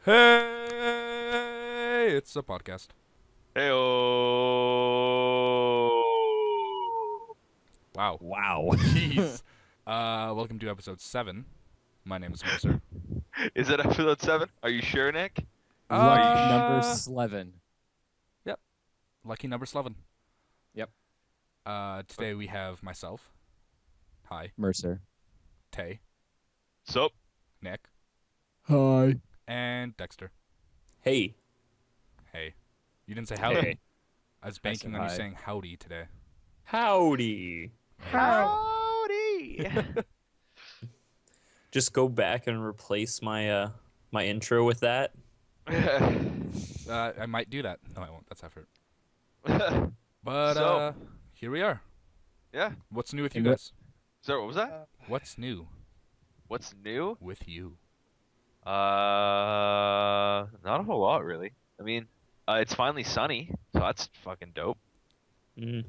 Hey, it's a podcast. Heyo. Wow. Wow. Jeez. Welcome to episode 7. My name is Mercer. Is it episode 7? Are you sure, Nick? Lucky number 11. Lucky number 11. Yep. Today we have myself. Hi. Mercer. Tay. Sup? Nick. Hi. And Dexter. Hey. Hey. You didn't say howdy. Hey. I was banking on you hi. saying howdy today. Howdy. Howdy! Just go back and replace my my intro with that. I might do that. No, I won't. That's effort. But So- here we are. Yeah. What's new with you And what- guys? So what was that? What's new What's new? with you? Not a whole lot, really. I mean, it's finally sunny, so that's fucking dope. Mm.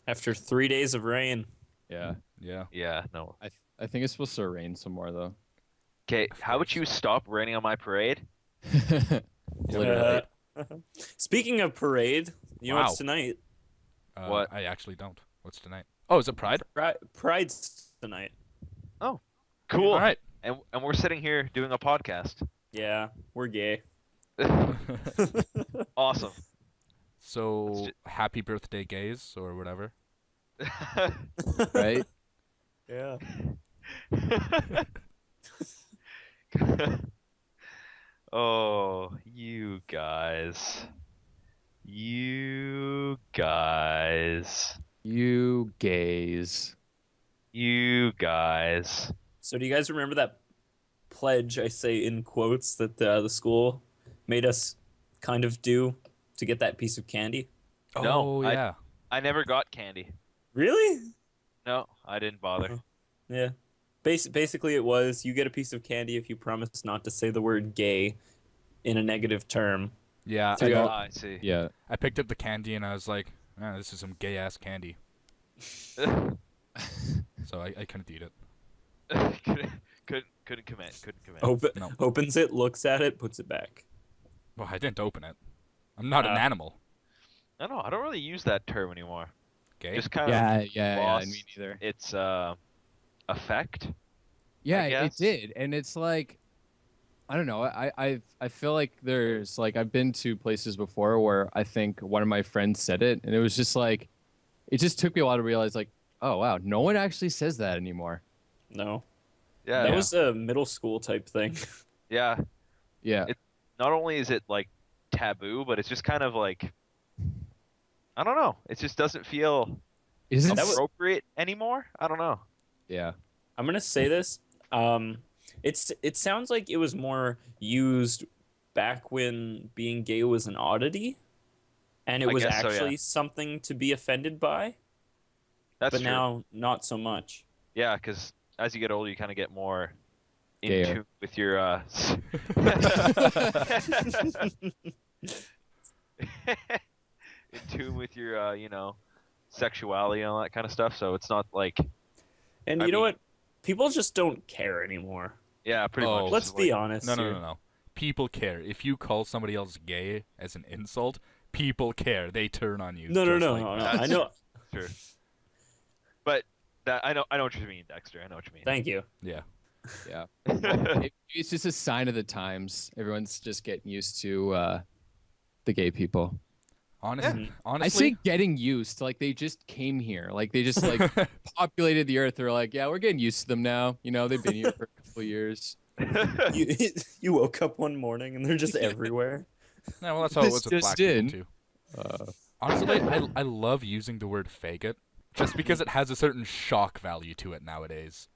After 3 days of rain. Yeah. Yeah. Yeah, no. I think it's supposed to rain some more though. Okay, Of how about course. you stop raining on my parade? Literally. Speaking of parade, you know Wow. what's tonight? What? I actually don't. What's tonight? Oh, is it Pride? Pride's tonight. Cool. All right. And we're sitting here doing a podcast. Yeah, we're gay. Awesome. So, happy birthday, gays, or whatever. Right? Yeah. Oh, you guys. You guys. You gays. You guys. So do you guys remember that pledge, I say in quotes, that the school made us kind of do to get that piece of candy? No, Oh, yeah. I never got candy. Really? No, I didn't bother. Yeah. Basically, it was you get a piece of candy if you promise not to say the word gay in a negative term. Yeah. So I, you got- got- I see. Yeah. I picked up the candy and I was like, this is some gay ass candy. So I couldn't eat it. couldn't commit. Couldn't commit. No. Opens it, looks at it, puts it back. Well, I didn't open it. I'm not an animal. I don't know. I don't really use that term anymore. Gay? Just kind of Yeah, lost me neither. its effect. Yeah, guess. it did. And it's like I don't know. I feel like there's like I've been to places before where I think one of my friends said it and it was just like it just took me a while to realize like, oh wow, no one actually says that anymore. No. Yeah. That was a middle school type thing. Yeah. Yeah. Not only is it like taboo, but it's just kind of like I don't know. It just doesn't feel Isn't appropriate anymore. I don't know. yeah. I'm gonna say this. It sounds like it was more used back when being gay was an oddity, and it I was guess so, yeah. actually something to be offended by. That's But true. now, not so much. Yeah, because as you get older, you kind of get more in Gayer. tune with your in tune with your sexuality and all that kind of stuff. So it's not like And I you know mean- what? People just don't care anymore. yeah, pretty Oh. much. Let's It's be like- honest. No. here. People care. If you call somebody else gay as an insult, people care. They turn on you. No, just like no. that. I know. Sure. But that I know what you mean, Dexter. I know what you mean. Thank you. Yeah. Yeah. It's just a sign of the times. Everyone's just getting used to the gay people. Honestly, Yeah. I say getting used. Like they just came here. Like they just like populated the earth. They're like, yeah, we're getting used to them now. You know, they've been here for a couple of years. You you woke up one morning and they're just everywhere. Yeah, well, that's how it This was with just black people in. too. Uh, Honestly, I love using the word faggot just because it has a certain shock value to it nowadays.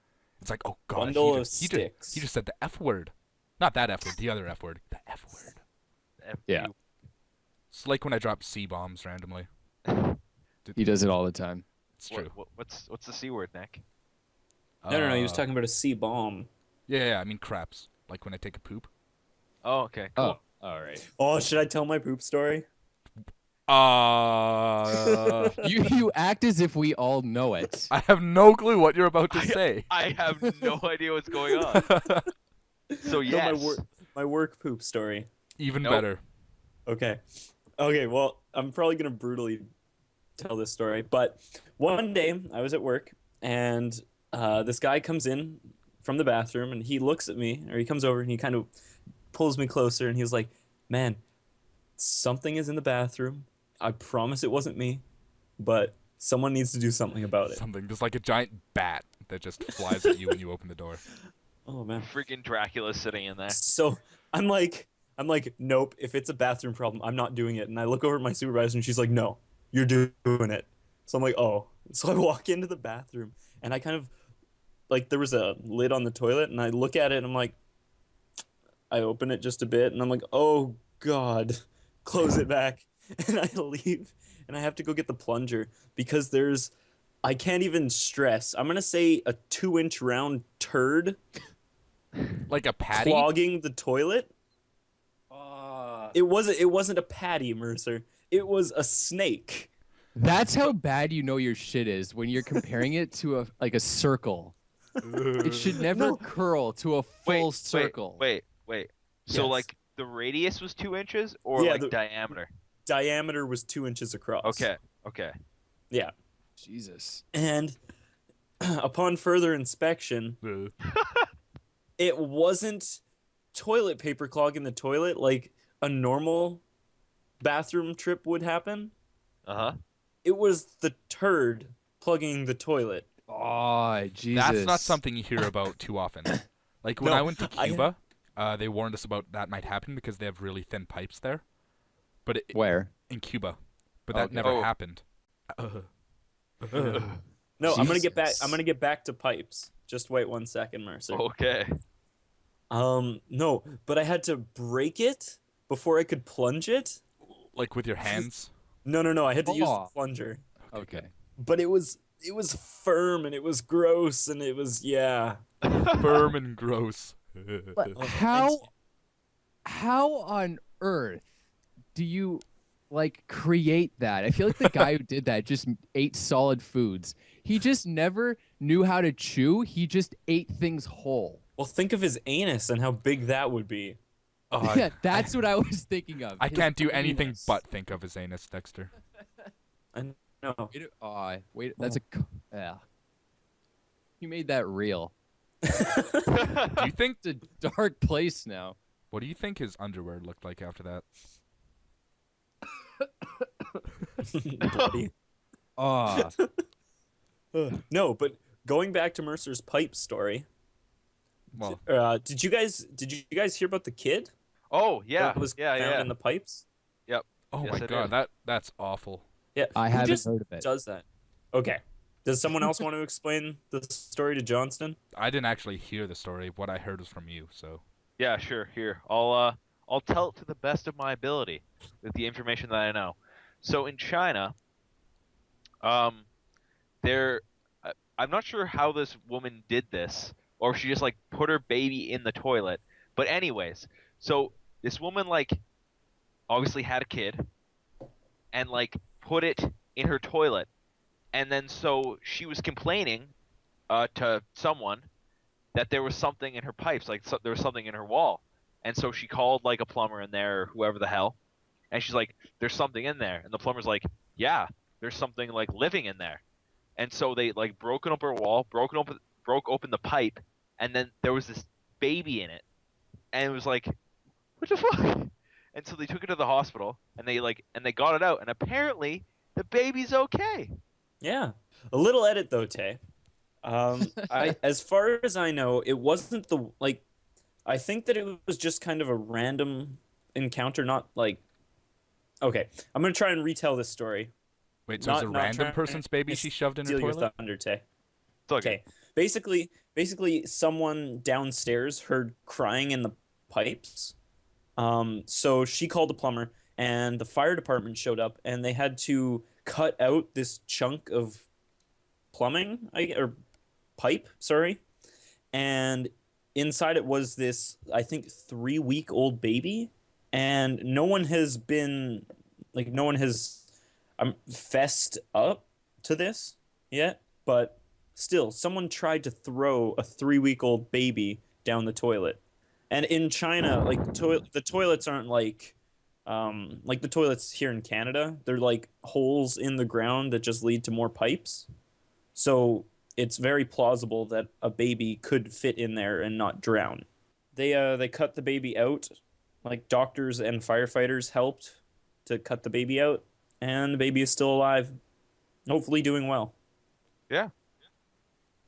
It's like, oh god, Bundle he of just, he, just, sticks. he just said the F word. Not that F word, the other F word. The F word. Yeah. It's like when I drop C-bombs randomly. he does it all the time. It's true. What's the C word, Nick? No. He was Uh, talking about a C bomb. Yeah, I mean craps. Like when I take a poop. Oh, okay. Cool. Oh, all right. Oh, should I tell my poop story? You act as if we all know it. I have no clue what you're about to say. I have no idea what's going on. So yes. No, my work poop story. Even Nope. better. Okay. Okay, well, I'm probably going to brutally tell this story, but one day I was at work and this guy comes in from the bathroom and he looks at me, or he comes over and he kind of pulls me closer and he's like, "Man, something is in the bathroom. I promise it wasn't me, but someone needs to do something about it." Something. There's like a giant bat that just flies at you when you open the door. Oh man. Freaking Dracula sitting in there. So I'm like, nope. If it's a bathroom problem, I'm not doing it. And I look over at my supervisor, and she's like, "No, you're doing it." So I'm like, "Oh." So I walk into the bathroom, and I kind of like there was a lid on the toilet, and I look at it, and I'm like, I open it just a bit, and I'm like, "Oh God," close it back, and I leave, and I have to go get the plunger because I can't even stress. I'm gonna say a 2-inch round turd Like a patty? clogging the toilet. It wasn't a patty, Mercer. It was a snake. That's how bad you know your shit is when you're comparing it to a circle. It should never No. curl to a full circle. Wait. So Yes. like the radius was 2 inches, or Yeah, like the- diameter? Diameter was 2 inches across. Okay. Yeah. Jesus. And upon further inspection, it wasn't toilet paper clogging the toilet like a normal bathroom trip would happen. Uh-huh. It was the turd plugging the toilet. Oh, Jesus. That's not something you hear about too often. Like when No, I went to I- Cuba, they warned us about that might happen because they have really thin pipes there. But Where? in Cuba, but that Okay. never Oh. happened. No, I'm gonna get back. Jesus. I'm gonna get back to pipes. Just wait 1 second, Mercer. Okay. No, but I had to break it before I could plunge it. Like with your hands. No. I had to use the Oh. plunger. Okay. But it was firm and it was gross and it was Firm and gross. But Oh, how on earth do you create that? I feel like the guy who did that just ate solid foods. He just never knew how to chew. He just ate things whole. Well, think of his anus and how big that would be. Oh, Yeah, that's what I was thinking of. I His can't do anything anus. but think of his anus, Dexter. I know. Wait, that's yeah. You made that real. Do you think? It's a dark place now. What do you think his underwear looked like after that? Bloody. Ah, No, but going back to Mercer's pipe story, Well, did you guys hear about the kid Oh yeah. that was yeah. found in the pipes? oh Yes, my I did. god, that's awful. Yeah, I who haven't just heard of it. does that? Okay. Does someone else want to explain the story to Johnston? I didn't actually hear the story. What I heard was from you. So Yeah, sure. Here, I'll tell it to the best of my ability with the information that I know. So in China, there, I'm not sure how this woman did this, or if she just like put her baby in the toilet. But anyways, so this woman like obviously had a kid, and like put it in her toilet, and then so she was complaining to someone that there was something in her pipes, like there was something in her wall. And so she called like a plumber in there or whoever the hell, and she's like, "There's something in there." And the plumber's like, "Yeah, there's something like living in there." And so they like broken up her wall, broke open the pipe, and then there was this baby in it, and it was like, "What the fuck?" And so they took it to the hospital, and they got it out, and apparently the baby's okay. Yeah. A little edit though, Tay. As far as I know, it wasn't I think that it was just kind of a random encounter, not like. Okay, I'm gonna try and retell this story. wait, so it's a Not random trying person's baby to she shoved in her Steal your toilet? thunder, Tay. It's okay. Okay. Basically, someone downstairs heard crying in the pipes. So she called the plumber, and the fire department showed up, and they had to cut out this chunk of plumbing, or pipe, sorry. And inside it was this, I think, 3-week-old baby, and no one has fessed up to this yet, but still, someone tried to throw a 3-week-old baby down the toilet. And in China, like the toilets aren't like the toilets here in Canada. They're like holes in the ground that just lead to more pipes. So it's very plausible that a baby could fit in there and not drown. They cut the baby out. Like doctors and firefighters helped to cut the baby out, and the baby is still alive, hopefully doing well. Yeah.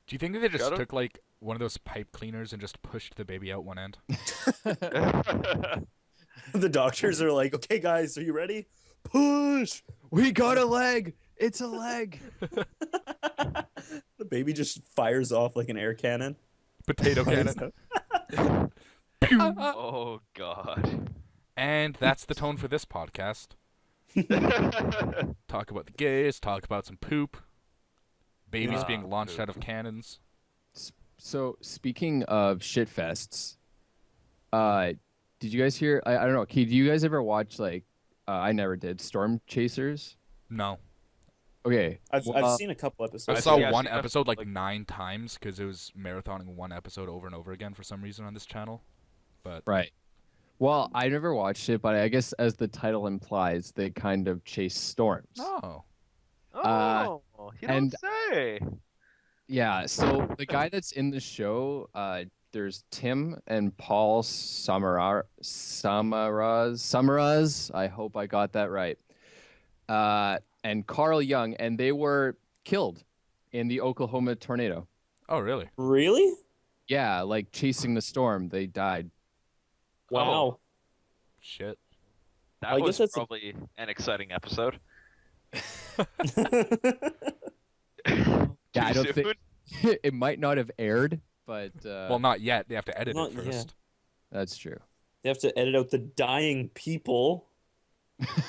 Do you think that they just Shut up. took like one of those pipe cleaners and just pushed the baby out one end? The doctors are like, "Okay, guys, are you ready? Push!" We got a leg. It's a leg. The baby just fires off like an air cannon. Potato cannon. Pew! Oh God. And that's the tone for this podcast. Talk about the gays, talk about some poop, babies Ah, being launched poop. out of cannons. So speaking of shitfests, did you guys hear? I don't know. Key, do you guys ever watch like? I never did. Storm Chasers. No. Okay. I've seen a couple I episodes. saw yeah, one I've seen episode like like- 9 times because it was marathoning one episode over and over again for some reason on this channel. But Right. Well, I never watched it, but I guess as the title implies, they kind of chase storms. no. Oh, you don't and- say. Yeah. So the guy that's in the show, there's Tim and Paul Samaras. I hope I got that right. And Carl Young, and they were killed in the Oklahoma tornado. Oh, really? Really? Yeah, like chasing the storm, they died. Wow. Shit. That I guess was that's a- probably an exciting episode. Yeah, I Too don't think soon? it might not have aired, but Well, not yet. They have to edit Not it yet. first. that's true. They have to edit out the dying people,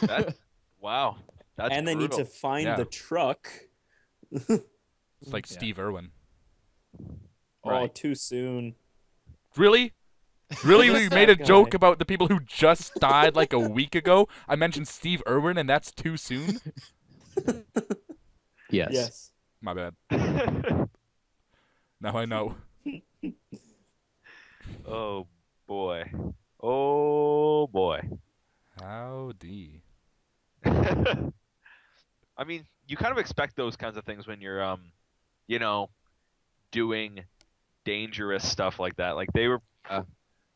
That, wow. That's and they need to brutal. find Yeah. the truck. It's like Yeah. Steve Irwin. Oh, Right. too soon. Really? Really? We Who's made a that joke guy? about the people who just died like a week ago. I mentioned Steve Irwin, and that's too soon? Yes. Yes. My bad. Now I know. Oh boy. Oh boy. Howdy. I mean, you kind of expect those kinds of things when you're you know, doing dangerous stuff like that. Like they were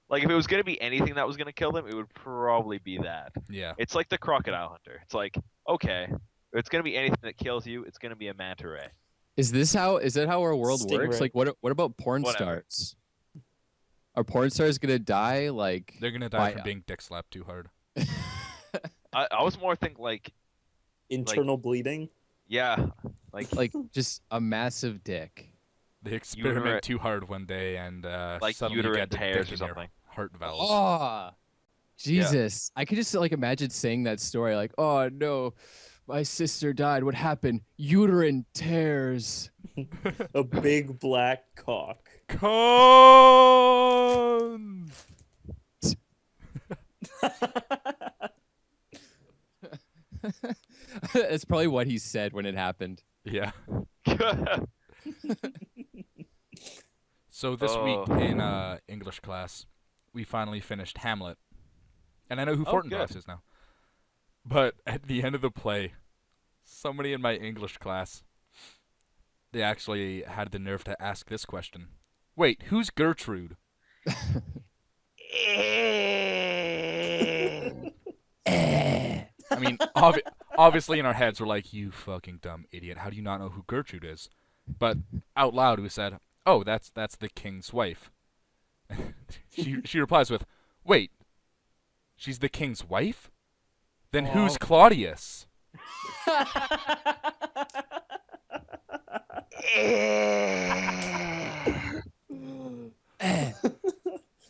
like if it was going to be anything that was going to kill them, it would probably be that. Yeah. It's like the crocodile hunter. It's like, okay, if it's going to be anything that kills you, it's going to be a manta ray. Is that how our world works? Stingray. Like what about porn Whatever. stars? Are porn stars gonna die like They're going to die Why- from being dick slapped too hard. I was more think like, Internal bleeding. yeah, like just a massive dick? They experiment Uterine- too hard one day and like suddenly uterine get the tears dick or in your something. heart valves. Oh, Jesus! I could just like imagine saying that story, like, "Oh no, my sister died. What happened? Uterine tears." A big black cock. Con! That's probably what he said when it happened. Yeah. So this week Oh. in English class, we finally finished Hamlet. And I know who Oh, Fortinbras good. is now. But at the end of the play, somebody in my English class, they actually had the nerve to ask this question. Wait, who's Gertrude? I mean, obviously in our heads we're like, you fucking dumb idiot. How do you not know who Gertrude is? But out loud we said, oh, that's the king's wife. she replies with, wait, she's the king's wife? Then who's Claudius?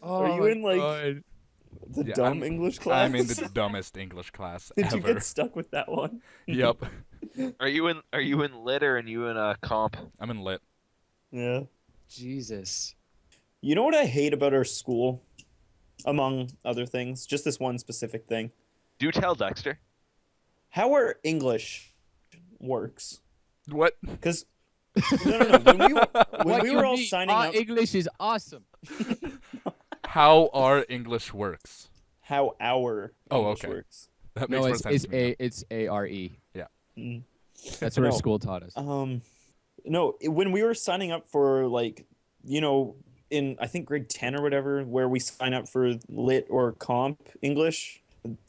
Are you my in, like, God. The Yeah, dumb English class. I'm in the dumbest English class Did ever. you get stuck with that one? Yep. Are you in lit or are you in a comp? I'm in lit. Yeah. Jesus. You know what I hate about our school? Among other things, just this one specific thing. Do tell, Dexter. How our English works. What? Because no. When we were What all you mean? signing Our up, English is awesome. how our English works. How our Oh, English okay. works. That No, makes more it's sense it's to me. a it's ARE. Mm. That's what our No. school taught us. No, when we were signing up for like, in I think grade 10 or whatever, where we sign up for lit or comp English,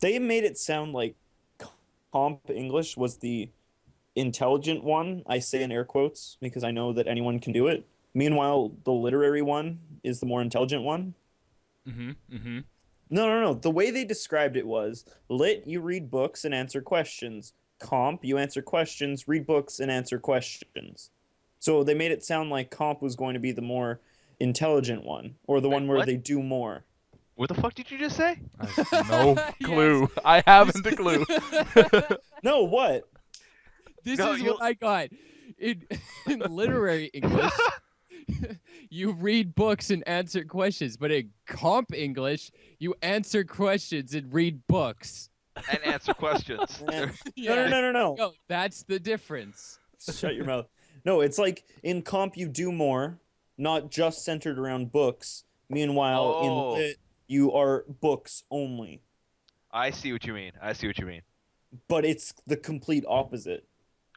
they made it sound like comp English was the intelligent one. I say in air quotes because I know that anyone can do it. Meanwhile, the literary one is the more intelligent one. Mm-hmm. Mm-hmm. No, no, no. The way they described it was lit, you read books and answer questions. Comp, you answer questions, read books, and answer questions. So they made it sound like comp was going to be the more intelligent one, or the Wait, one where what? they do more. What the fuck did you just say? I have no Yes. clue. I haven't a clue. No, what? This No, is you- what I got. In literary English, you read books and answer questions, but in comp English, you answer questions and read books. And answer questions. No, no, no, no, no. No, that's the difference. Shut your mouth. No, it's like in comp you do more, not just centered around books. Meanwhile, in Oh. lit you are books only. I see what you mean. I see what you mean. But it's the complete opposite.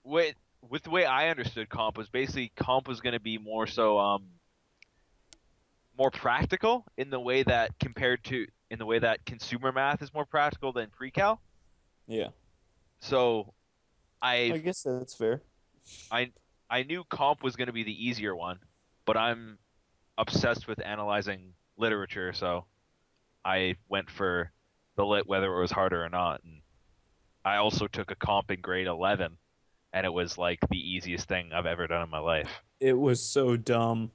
Wait, with the way I understood comp was basically comp was going to be more so more practical in the way that consumer math is more practical than pre-cal. Yeah. So I I guess that's fair. I knew comp was going to be the easier one, but I'm obsessed with analyzing literature, so I went for the lit whether it was harder or not. And I also took a comp in grade 11, and it was like the easiest thing I've ever done in my life. It was so dumb.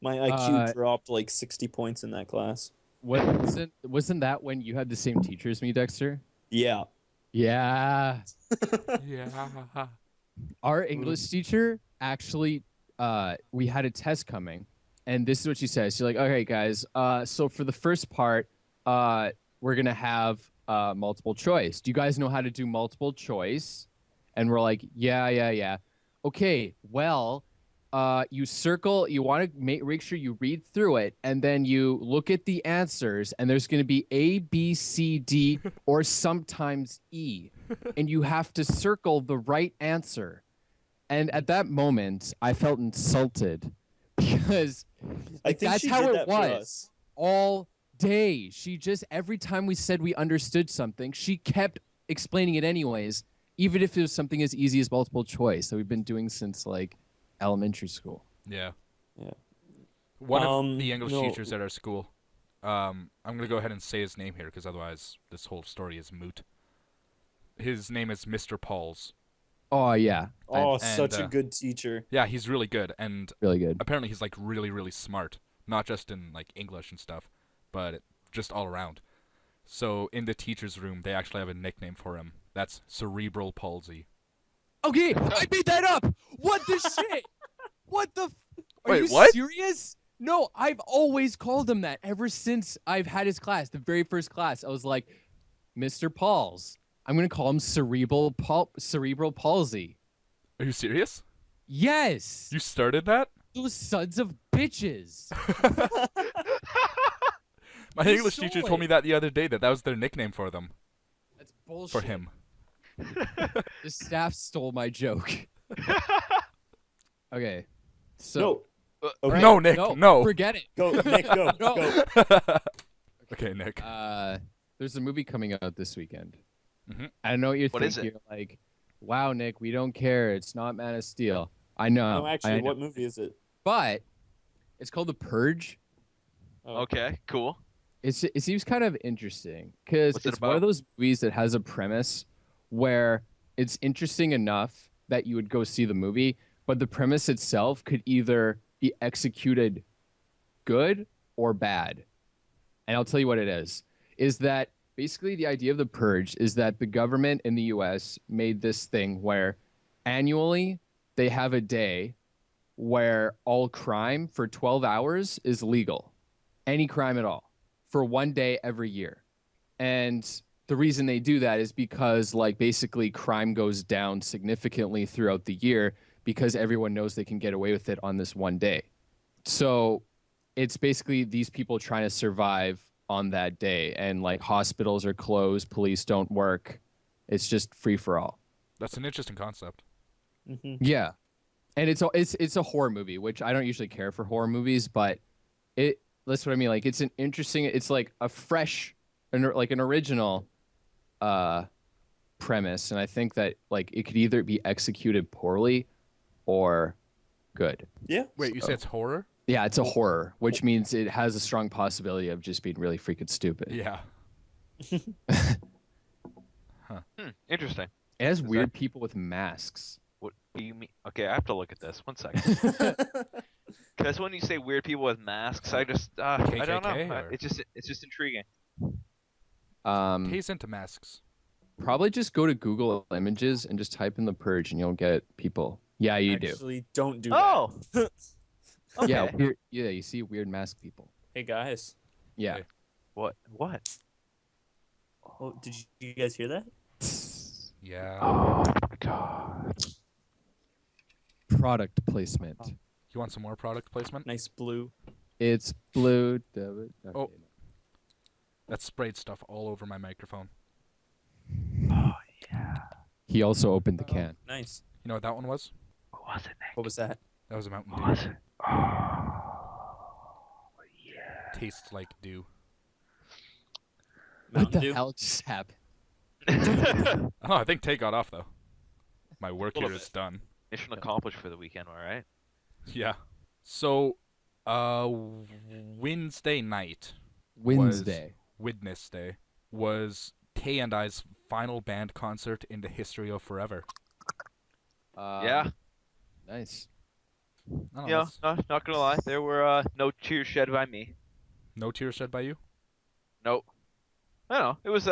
My IQ dropped like 60 points in that class. Wasn't that when you had the same teacher as me, Dexter? Yeah. Yeah. Yeah. Our English teacher actually, we had a test coming, and this is what she says. She's like, "Okay, guys, so for the first part, we're gonna have multiple choice. Do you guys know how to do multiple choice?" And we're like, "Yeah." Okay, well, you circle. You want to make sure you read through it, and then you look at the answers, and there's gonna be A, B, C, D, or sometimes E, and you have to circle the right answer." And at that moment, I felt insulted because I think that's she how did it that for was us. all day. She just, every time we said we understood something, she kept explaining it anyways, even if it was something as easy as multiple choice that we've been doing since like elementary school. Yeah. Yeah. One of the English no. teachers at our school, I'm going to go ahead and say his name here because otherwise this whole story is moot. His name is Mr. Pauls. Oh, yeah. Oh, And, such a good teacher. Yeah, he's really good, and Really good. apparently he's like really, really smart. Not just in like English and stuff, but just all around. So in the teacher's room, they actually have a nickname for him. That's cerebral palsy. Okay, I made that up. What the shit? What the? Are Wait, you what? serious? No, I've always called him that ever since I've had his class. The very first class, I was like, Mr. Pauls. I'm gonna call him cerebral palsy. Are you serious? Yes, You started that? those sons of bitches. My You English teacher told me that the other day that was their nickname for them, That's bullshit. for him. The staff stole my joke. Okay, so No. Alright, No, Nick, no. forget it. Go, Nick, go. No. Go. Okay, Nick. There's a movie coming out this weekend. Mhm. I know what you're What is thinking. it? You're like, wow, Nick, we don't care. It's not Man of Steel. I know. No, I actually, know. what movie is it? But it's called The Purge. Okay, cool. It seems kind of interesting because What's it it's one of about? those movies that has a premise where it's interesting enough that you would go see the movie, but the premise itself could either be executed good or bad. And I'll tell you what it is that basically the idea of the purge is that the government in the US made this thing where annually they have a day where all crime for 12 hours is legal. Any crime at all for one day every year. And the reason they do that is because like basically crime goes down significantly throughout the year because everyone knows they can get away with it on this one day. So it's basically these people trying to survive on that day, and like hospitals are closed, police don't work. It's just free for all. That's an interesting concept. Yeah, and it's a horror movie, which I don't usually care for horror movies, but that's what I mean. Like it's an interesting. It's like a fresh, like an original, premise, and I think that like it could either be executed poorly, or good. Yeah. Wait, you say it's horror? Yeah, it's a horror, which means it has a strong possibility of just being really freaking stupid. Yeah. Interesting. It has weird people with masks. What do you mean? Okay, I have to look at this. One second. Because when you say weird people with masks, I just I don't know. KKK, or- It's just intriguing. He's into masks. Probably just go to Google Images and just type in The Purge, and you'll get people. Yeah, you do. Actually, don't do Oh. that. Okay. Yeah, weird, yeah, you see weird mask people. Hey guys. Yeah. Okay. What? Oh, did you guys hear that? Yeah. Oh my god. Product placement. You want some more product placement? Nice blue. It's blue. Okay. Oh. That sprayed stuff all over my microphone. Oh yeah. He also opened the can. Nice. You know what that one was? What was it, Nick? What was that? That was a Mountain What Dew. was it? Oh yeah. Tastes like dew. What Mountain the Dew? hell just happened? Oh, I think Tay got off though. My work Little here is bit. done. Mission accomplished for the weekend, all right? Yeah. So, Wednesday night. Wednesday. Wednesday was Tay and I's final band concert in the history of forever. Yeah. Nice. I don't know, Yeah. that's- Not gonna lie, there were no tears shed by me. No tears shed by you? Nope. I don't know. It was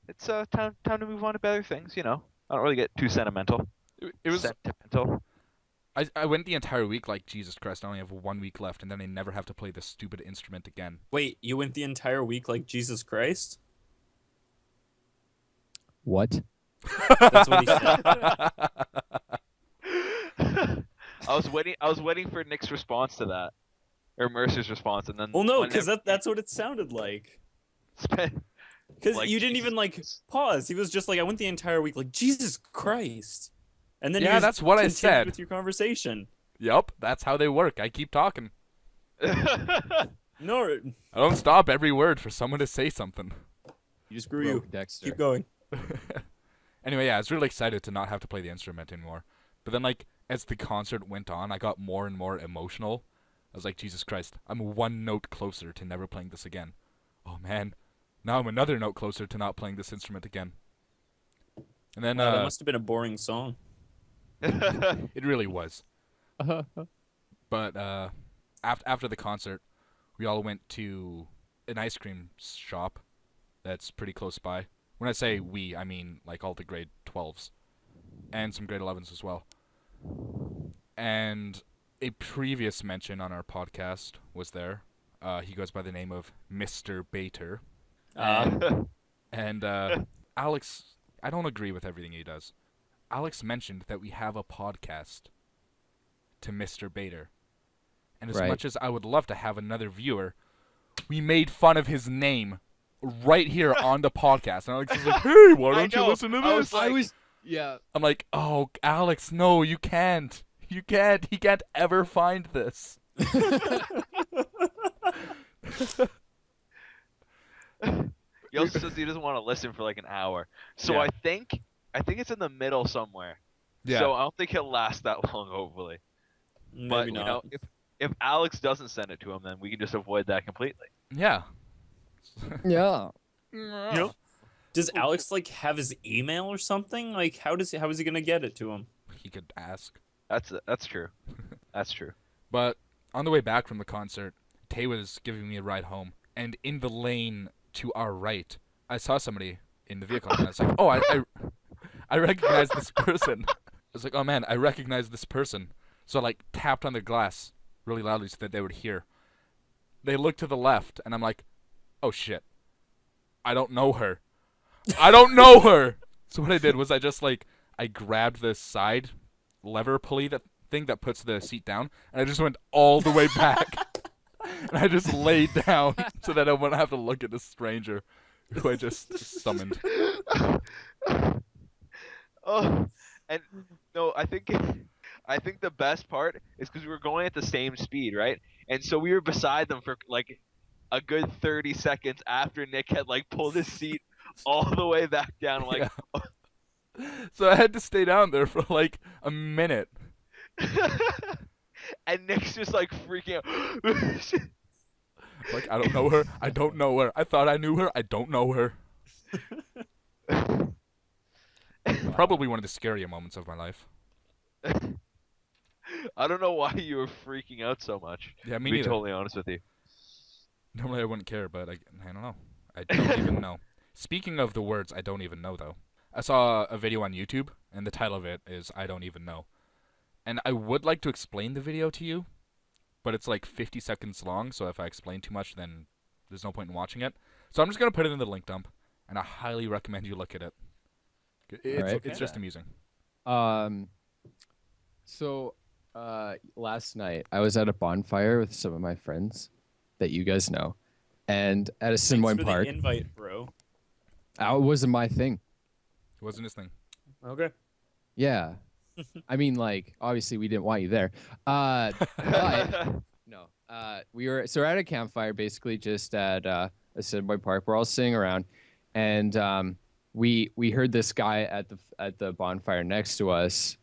it's time to move on to better things. You know. I don't really get too sentimental. It was. Sentimental. I went the entire week like, Jesus Christ, I only have 1 week left, and then I never have to play this stupid instrument again. Wait, you went the entire week like Jesus Christ? What? That's what he said. I was waiting for Nick's response to that, or Mercer's response, and then. Well, no, when because every- that's what it sounded like. spent- Because Like you didn't even like Jesus. pause. He was just like, I went the entire week like Jesus Christ, and then you Yeah, just that's what I continued said. with your conversation. Yup, that's how they work. I keep talking. No, I don't stop every word for someone to say something. you screw you. Broke Dexter. Keep going. Anyway, yeah, I was really excited to not have to play the instrument anymore. But then, like, as the concert went on, I got more and more emotional. I was like, Jesus Christ, I'm 1 note closer to never playing this again. Oh, man. Now I'm another note closer to not playing this instrument again. And then, Wow, that must have been a boring song. it really was. But after the concert, we all went to an ice cream shop that's pretty close by. When I say we, I mean like all the grade 12s and some grade 11s as well. And a previous mention on our podcast was there. He goes by the name of Mr. Bater. And Alex, I don't agree with everything he does. Alex mentioned that we have a podcast to Mr. Bater. And as Right. much as I would love to have another viewer, we made fun of his name right here on the podcast. And Alex was like, hey, why I don't you know. listen to I was this? like- Yeah. I'm like, oh, Alex, no, you can't. You can't. He can't ever find this. He also says he doesn't want to listen for like an hour. So Yeah. I think it's in the middle somewhere. Yeah. So I don't think he'll last that long, hopefully. Maybe But not. you know, if Alex doesn't send it to him, then we can just avoid that completely. Yeah. Yeah. Yep. Does Alex like have his email or something? Like, how is he gonna get it to him? He could ask. That's true. That's true. But on the way back from the concert, Tay was giving me a ride home, and in the lane to our right, I saw somebody in the vehicle, and I was like, oh, I recognize this person. I was like, oh man, I recognize this person. So I like tapped on their glass really loudly so that they would hear. They looked to the left, and I'm like, oh shit, I don't know her. I don't know her. So what I did was I grabbed the side lever pulley thing that puts the seat down, and I just went all the way back. and I just laid down so that I wouldn't have to look at the stranger who I just summoned. Oh, and no, I think the best part is because we were going at the same speed, right? And so we were beside them for like a good 30 seconds after Nick had like pulled his seat all the way back down. I'm like, So I had to stay down there for like a minute. and Nick's just like freaking out. Like, I don't know her. I don't know her. I thought I knew her. I don't know her. Probably one of the scarier moments of my life. I don't know why you were freaking out so much. Yeah, me To be neither. totally honest with you. Normally I wouldn't care, but I don't know. I don't even know. Speaking of the words I don't even know, though, I saw a video on YouTube, and the title of it is I don't even know. And I would like to explain the video to you, but it's like 50 seconds long, so if I explain too much, then there's no point in watching it. So I'm just going to put it in the link dump, and I highly recommend you look at it. It's just amusing. So last night I was at a bonfire with some of my friends that you guys know, and at a Thanks Simoy for Park. the invite, bro. It wasn't my thing. It wasn't his thing. Okay. Yeah. I mean, like, obviously we didn't want you there. But no. We're at a campfire, basically just at a Simoy Park. We're all sitting around, and we heard this guy at the bonfire next to us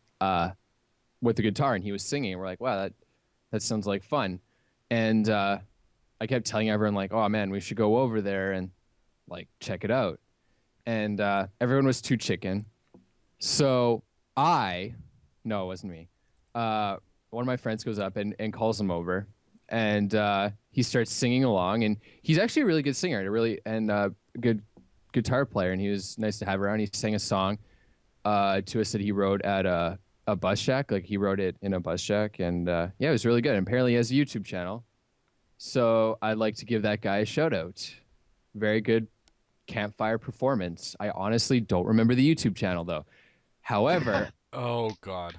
with the guitar, and he was singing. We're like, wow, that sounds like fun. And I kept telling everyone, like, oh man, we should go over there and like check it out. And everyone was too chicken. So no, it wasn't me. One of my friends goes up and calls him over, and he starts singing along. And he's actually a really good singer, and a good guitar player. And he was nice to have around. He sang a song to us that he wrote at a bus shack. Like, he wrote it in a bus shack, and yeah, it was really good. And apparently, he has a YouTube channel. So I'd like to give that guy a shout out. Very good campfire performance. I honestly don't remember the YouTube channel though. However, Oh, God.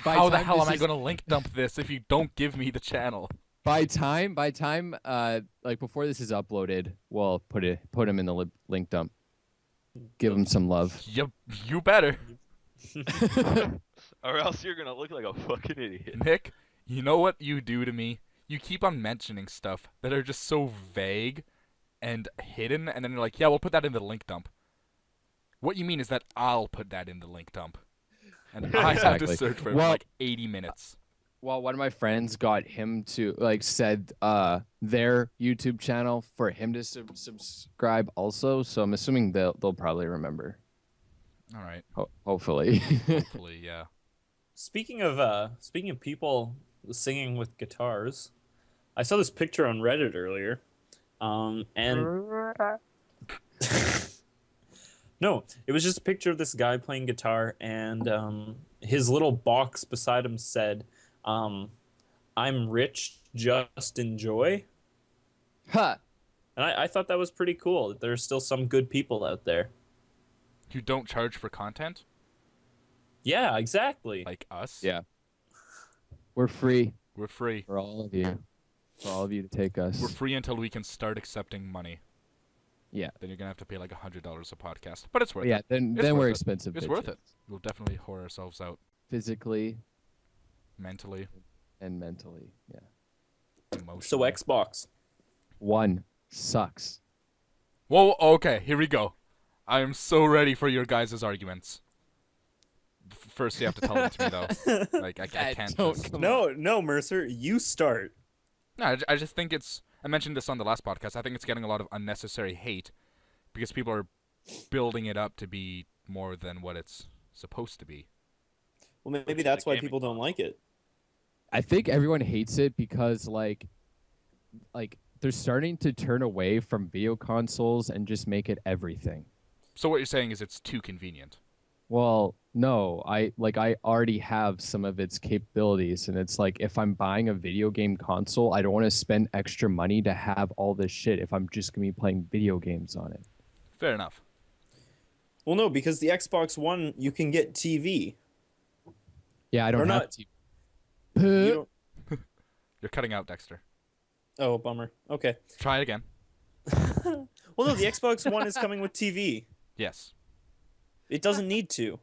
by How the time hell this am I is- going to link dump this if you don't give me the channel? By time, like before this is uploaded, we'll put him in the link dump. Give him some love. You better. Or else you're gonna look like a fucking idiot. Nick, you know what you do to me? You keep on mentioning stuff that are just so vague and hidden, and then you're like, yeah, we'll put that in the link dump. What you mean is that I'll put that in the link dump. And I have to Exactly. search for it Well- for like 80 minutes. Well, one of my friends got him to said their YouTube channel for him to subscribe also. So I'm assuming they'll probably remember. All right. Hopefully. Hopefully, yeah. Speaking of people singing with guitars, I saw this picture on Reddit earlier, and no, it was just a picture of this guy playing guitar, and his little box beside him said, "I'm rich, just enjoy." Huh. And I thought that was pretty cool. That there's still some good people out there. You don't charge for content Yeah, exactly. like us. Yeah. We're free We're free. for all of you. For all of you to take us. We're free until we can start accepting money. Yeah. Then you're going to have to pay like $100 a podcast. But it's worth Yeah, it. then It's worth we're it. expensive. It's worth bitches. it. We'll definitely whore ourselves out Physically mentally, and mentally. Yeah. emotionally. So Xbox. One sucks. Whoa, okay, here we go. I am so ready for your guys' arguments. First, you have to tell them to me, though. Like, I can't don't just... come No, Mercer, you start. No, I just think it's... I mentioned this on the last podcast. I think it's getting a lot of unnecessary hate because people are building it up to be more than what it's supposed to be. Well, maybe that's why people don't like it. I think everyone hates it because like they're starting to turn away from video consoles and just make it everything. So what you're saying is it's too convenient. Well, no, I already have some of its capabilities, and it's like if I'm buying a video game console, I don't want to spend extra money to have all this shit if I'm just gonna be playing video games on it. Fair enough. Well, no, because the Xbox One, you can get TV. Yeah, I don't Or have not- to. You don't, You're cutting out, Dexter. Oh, bummer. Okay. Try it again. Well, no, the Xbox One is coming with TV. Yes. It doesn't need to.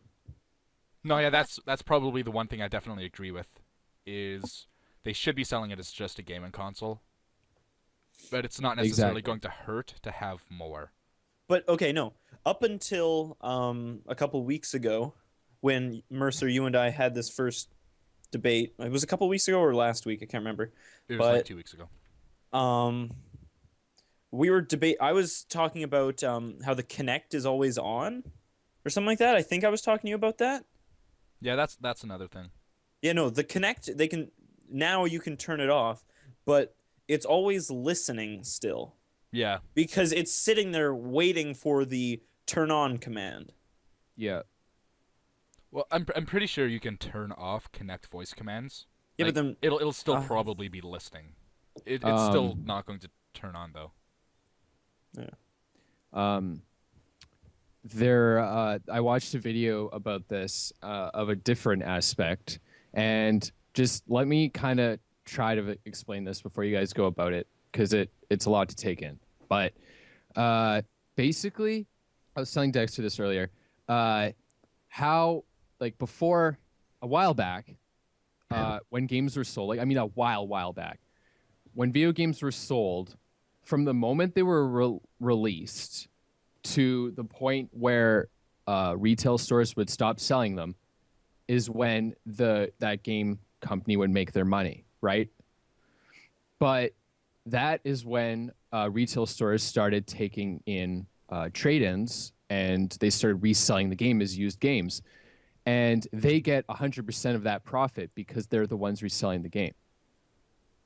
No, yeah, that's probably the one thing I definitely agree with. Is they should be selling it as just a gaming console, but it's not necessarily Exactly. going to hurt to have more. But okay, no. Up until a couple weeks ago, when Mercer, you and I had this first debate. It was a couple weeks ago or last week. I can't remember. It was But like 2 weeks ago. um, we were debate. I was talking about how the Kinect is always on, or something like that. I think I was talking to you about that. Yeah, that's another thing. Yeah, no, the Kinect, they can now you can turn it off, but it's always listening still Yeah. because it's sitting there waiting for the turn on command. Yeah. Well, I'm pretty sure you can turn off Connect voice commands. Yeah, Like, but then it'll still uh, probably be listening. It's still Um, not going to turn on though. Um, I watched a video about this of a different aspect, and just let me kind of try to explain this before you guys go about it, because it's a lot to take in. But basically, I was telling Dexter this earlier. How like before a while back, when games were sold, like I mean a while back, when video games were sold, from the moment they were released to the point where retail stores would stop selling them is when that game company would make their money, right? But that is when retail stores started taking in trade-ins, and they started reselling the game as used games, and they get 100% of that profit because they're the ones reselling the game.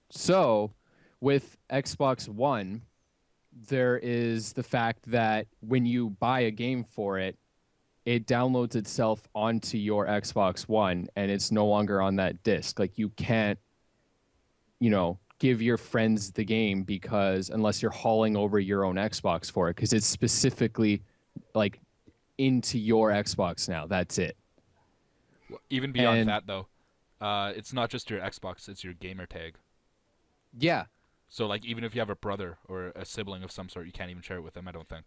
So with Xbox One, there is the fact that when you buy a game for it, it downloads itself onto your Xbox One, and it's no longer on that disc. Like you can't, give your friends the game because unless you're hauling over your own Xbox for it, because it's specifically like into your Xbox now. That's it. Even beyond And that though, it's not just your Xbox; it's your gamer tag. yeah, So like even if you have a brother or a sibling of some sort, you can't even share it with them. I don't think,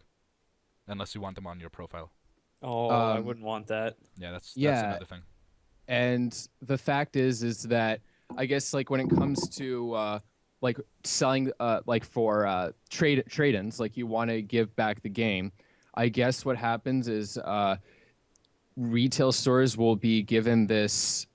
unless you want them on your profile. oh, I Um, wouldn't want that. Yeah, that's yeah, another thing. and the fact is that I guess like when it comes to like selling like for trade-ins, like you want to give back the game, I guess what happens is retail stores will be given this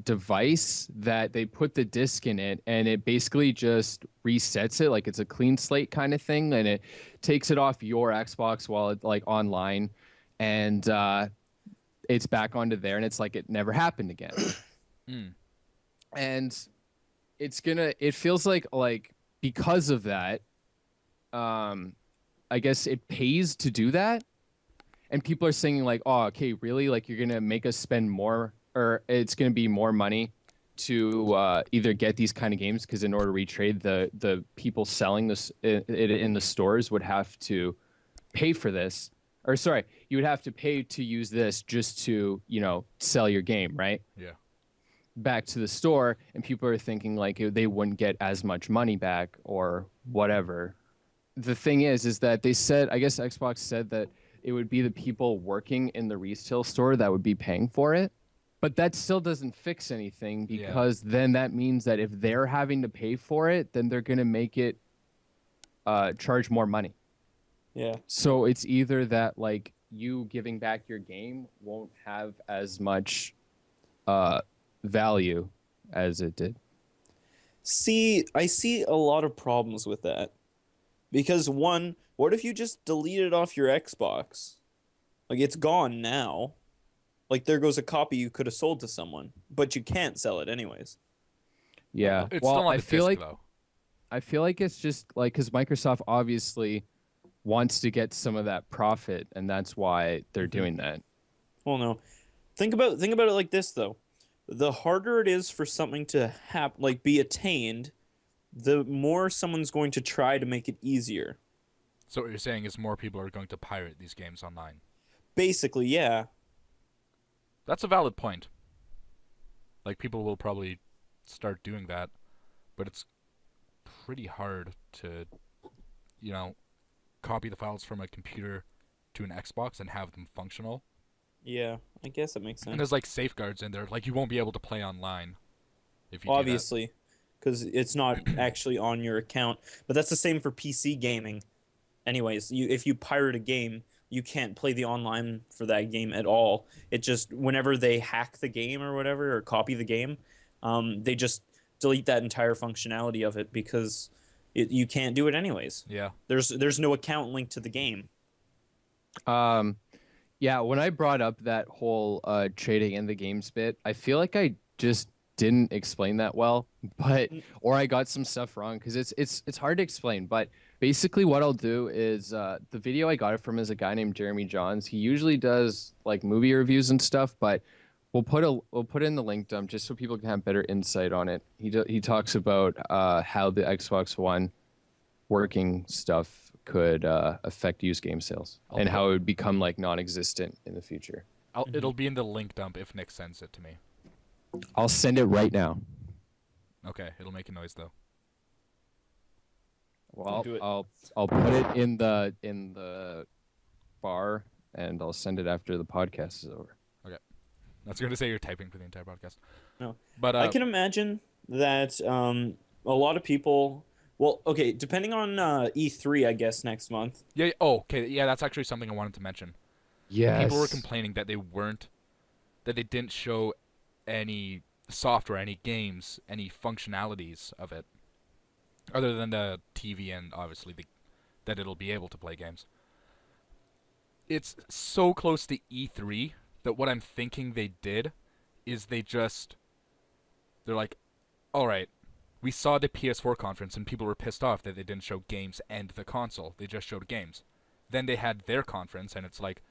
device that they put the disc in it, and it basically just resets it, like it's a clean slate kind of thing, and it takes it off your Xbox while it's like online, and it's back onto there, and it's like it never happened again. Mm. And it feels like because of that, I guess it pays to do that. And people are saying like, oh, okay, really? Like you're gonna make us spend more, or it's gonna be more money to either get these kind of games, because in order to retrade, the people selling this in the stores would have to pay for this, or sorry, you would have to pay to use this just to sell your game, right? Yeah. Back to the store, and people are thinking like they wouldn't get as much money back or whatever. The thing is that they said, I guess Xbox said that it would be the people working in the retail store that would be paying for it. But that still doesn't fix anything, because then that means that if they're having to pay for it, then they're going to make it charge more money. Yeah. So it's either that like you giving back your game won't have as much value as it did. See, I see a lot of problems with that. Because one, what if you just delete it off your Xbox? Like it's gone now. Like there goes a copy you could have sold to someone, but you can't sell it anyways. Yeah. It's well, still on I the feel disc like though. I feel like it's just like because Microsoft obviously wants to get some of that profit, and that's why they're doing that. Well, no. Think about it like this though. The harder it is for something to be attained, the more someone's going to try to make it easier. So what you're saying is more people are going to pirate these games online. Basically, yeah. That's a valid point. Like people will probably start doing that, but it's pretty hard to, copy the files from a computer to an Xbox and have them functional. Yeah, I guess that makes And sense. there's like safeguards in there, like you won't be able to play online if you Obviously, because it's not actually on your account. But that's the same for PC gaming. Anyways, if you pirate a game, you can't play the online for that game at all. It just whenever they hack the game or whatever or copy the game, they just delete that entire functionality of it because you can't do it anyways. do that. Yeah. There's no account linked to the game. Yeah, when I brought up that whole trading in the games bit, I feel like I just didn't explain that well, or I got some stuff wrong because it's hard to explain. But basically, what I'll do is the video I got it from is a guy named Jeremy Johns. He usually does like movie reviews and stuff, but we'll put in the link dump just so people can have better insight on it. He talks about how the Xbox One working stuff could affect used game sales and how it would become like non-existent in the future. It'll be in the link dump if Nick sends it to me. I'll send it right now. Okay, it'll make a noise though. Well, Do it. I'll put it in the bar and I'll send it after the podcast is over. That's going to say you're typing for the entire podcast. No. But I can imagine that a lot of people. Well, okay, depending on E3, I guess next month. yeah. Oh, okay. Yeah, that's actually something I wanted to mention. Yes. People were complaining that they didn't show any software, any games, any functionalities of it, other than the TV and obviously that it'll be able to play games. It's so close to E3 that what I'm thinking they did is they're like, all right, we saw the PS4 conference and people were pissed off that they didn't show games and the console. They just showed games. Then they had their conference and it's like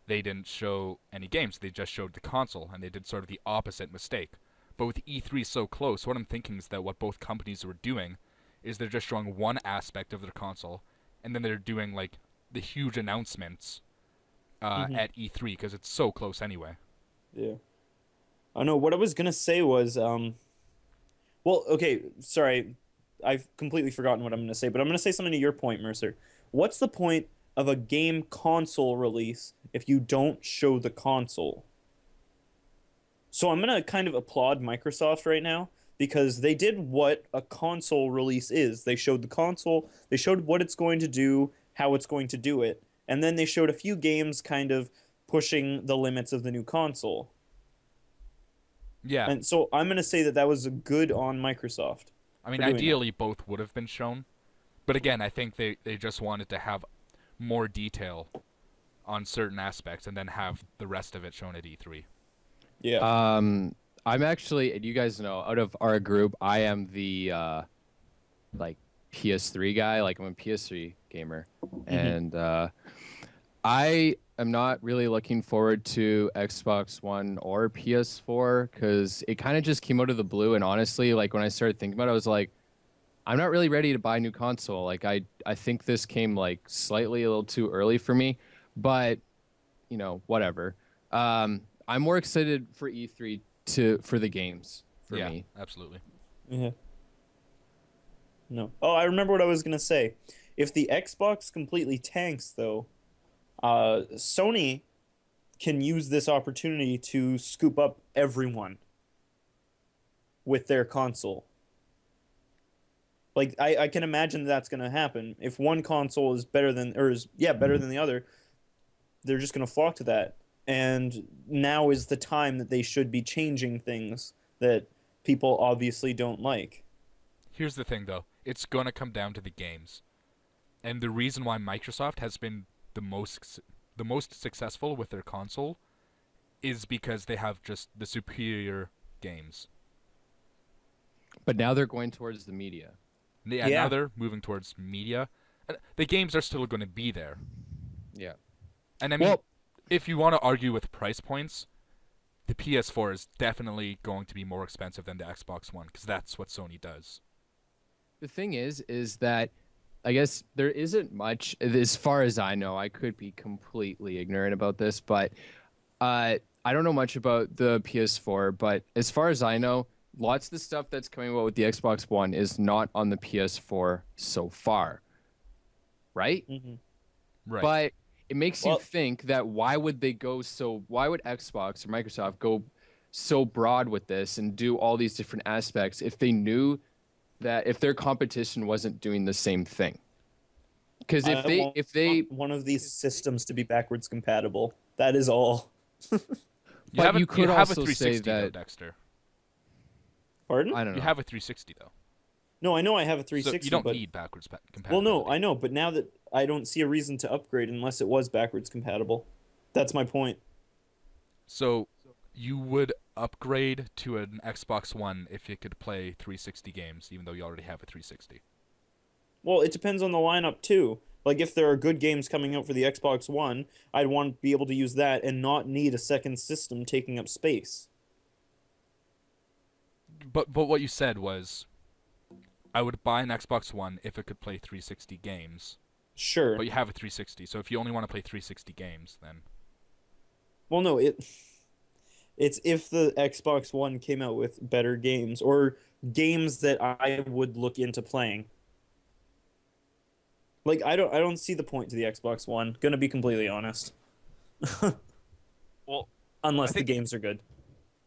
they didn't show any games. They just showed the console and they did sort of the opposite mistake. But with E3 so close, what I'm thinking is that what both companies were doing is they're just showing one aspect of their console and then they're doing like the huge announcements at E3 because it's so close anyway. Yeah. I know what I was gonna say was well, okay, sorry, I've completely forgotten what I'm gonna say, but I'm gonna say something to your point, Mercer. What's the point of a game console release if you don't show the console? So I'm gonna kind of applaud Microsoft right now because they did what a console release is. They showed the console, they showed what it's going to do, how it's going to do it, and then they showed a few games kind of pushing the limits of the new console. Yeah. And so I'm going to say that was good on Microsoft. I mean, for doing ideally both would have been shown. But again, I think they just wanted to have more detail on certain aspects and then have the rest of it shown at E3. Yeah. I'm actually, and you guys know, out of our group, I am the like PS3 guy. Like I'm a PS3 gamer, and I am not really looking forward to Xbox One or PS4 because it kind of just came out of the blue. And honestly, like when I started thinking about it, I was like, I'm not really ready to buy a new console. Like I think this came like slightly a little too early for me, but whatever. I'm more excited for E3 for the games for me. Absolutely. Yeah. No. Oh, I remember what I was going to say. If the Xbox completely tanks, though, Sony can use this opportunity to scoop up everyone with their console. Like I can imagine that's going to happen. If one console is better than the other, they're just going to flock to that. And now is the time that they should be changing things that people obviously don't like. Here's the thing, though. It's going to come down to the games. And the reason why Microsoft has been the most successful with their console is because they have just the superior games. But now they're going towards the media. Yeah, now they're moving towards media. The games are still going to be there. Yeah. And I mean, if you want to argue with price points, the PS4 is definitely going to be more expensive than the Xbox One because that's what Sony does. The thing is that I guess there isn't much, as far as I know. I could be completely ignorant about this, but I don't know much about the PS4. But as far as I know, lots of the stuff that's coming out with the Xbox One is not on the PS4 so far, right? Mm-hmm. Right. But it makes you Well- think that why would Xbox or Microsoft go so broad with this and do all these different aspects if they knew that if their competition wasn't doing the same thing? Because I want one of these systems to be backwards compatible. That is all. But you could have a also 360 say though, that Dexter. Pardon? I don't know. You have a 360 though. No, I know I have a So 360. you don't but... need backwards Well, compatibility. no, I know, but now that I don't see a reason to upgrade unless it was backwards compatible. That's my point. So you would upgrade to an Xbox One if you could play 360 games, even though you already have a 360. Well, it depends on the lineup too. Like if there are good games coming out for the Xbox One, I'd want to be able to use that and not need a second system taking up space. But what you said was, I would buy an Xbox One if it could play 360 games. Sure. But you have a 360, so if you only want to play 360 games, then Well, no, it's if the Xbox One came out with better games or games that I would look into playing. Like I don't see the point to the Xbox One, gonna be completely honest. Well, Unless I think- the games are good.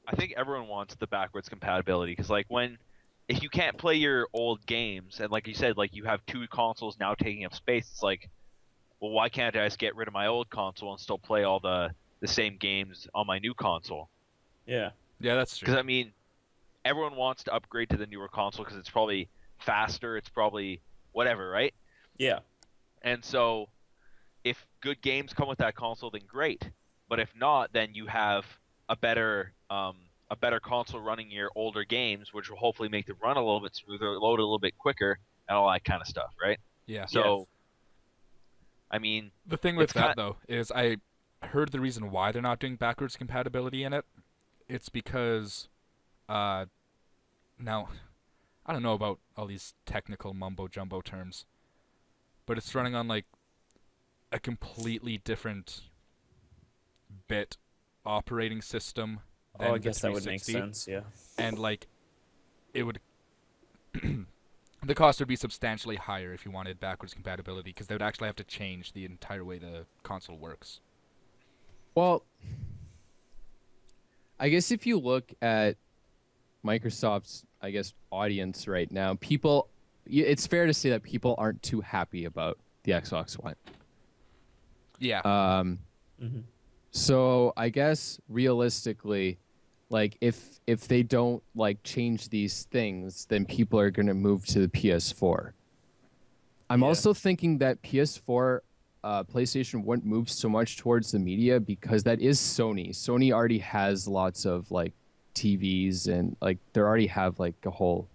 I think everyone wants the backwards compatibility because, like, if you can't play your old games, and like you said, like you have two consoles now taking up space, it's like, well, why can't I just get rid of my old console and still play all the same games on my new console? Yeah. yeah, that's Because true. I mean, everyone wants to upgrade to the newer console because it's probably faster, it's probably whatever, right? Yeah. And so, if good games come with that console, then great. But if not, then you have a better console running your older games, which will hopefully make them run a little bit smoother, load a little bit quicker, and all that kind of stuff, right? Yeah. So, I mean, The thing with It's that ki- though is I heard the reason why they're not doing backwards compatibility in it. It's because, now, I don't know about all these technical mumbo jumbo terms, but it's running on like a completely different bit operating system. Oh, I than the guess that would make 360. sense, yeah. And like, it would. The cost would be substantially higher if you wanted backwards compatibility because they would actually have to change the entire way the console works. Well, I guess if you look at Microsoft's, I guess, audience right now, it's fair to say that people aren't too happy about the Xbox One. Yeah. Mhm. So I guess realistically, like if they don't like change these things, then people are going to move to the PS4. I'm Yeah. also thinking that PS4 PlayStation wouldn't move so much towards the media because that is Sony. Sony already has lots of like TVs and like they already have like a whole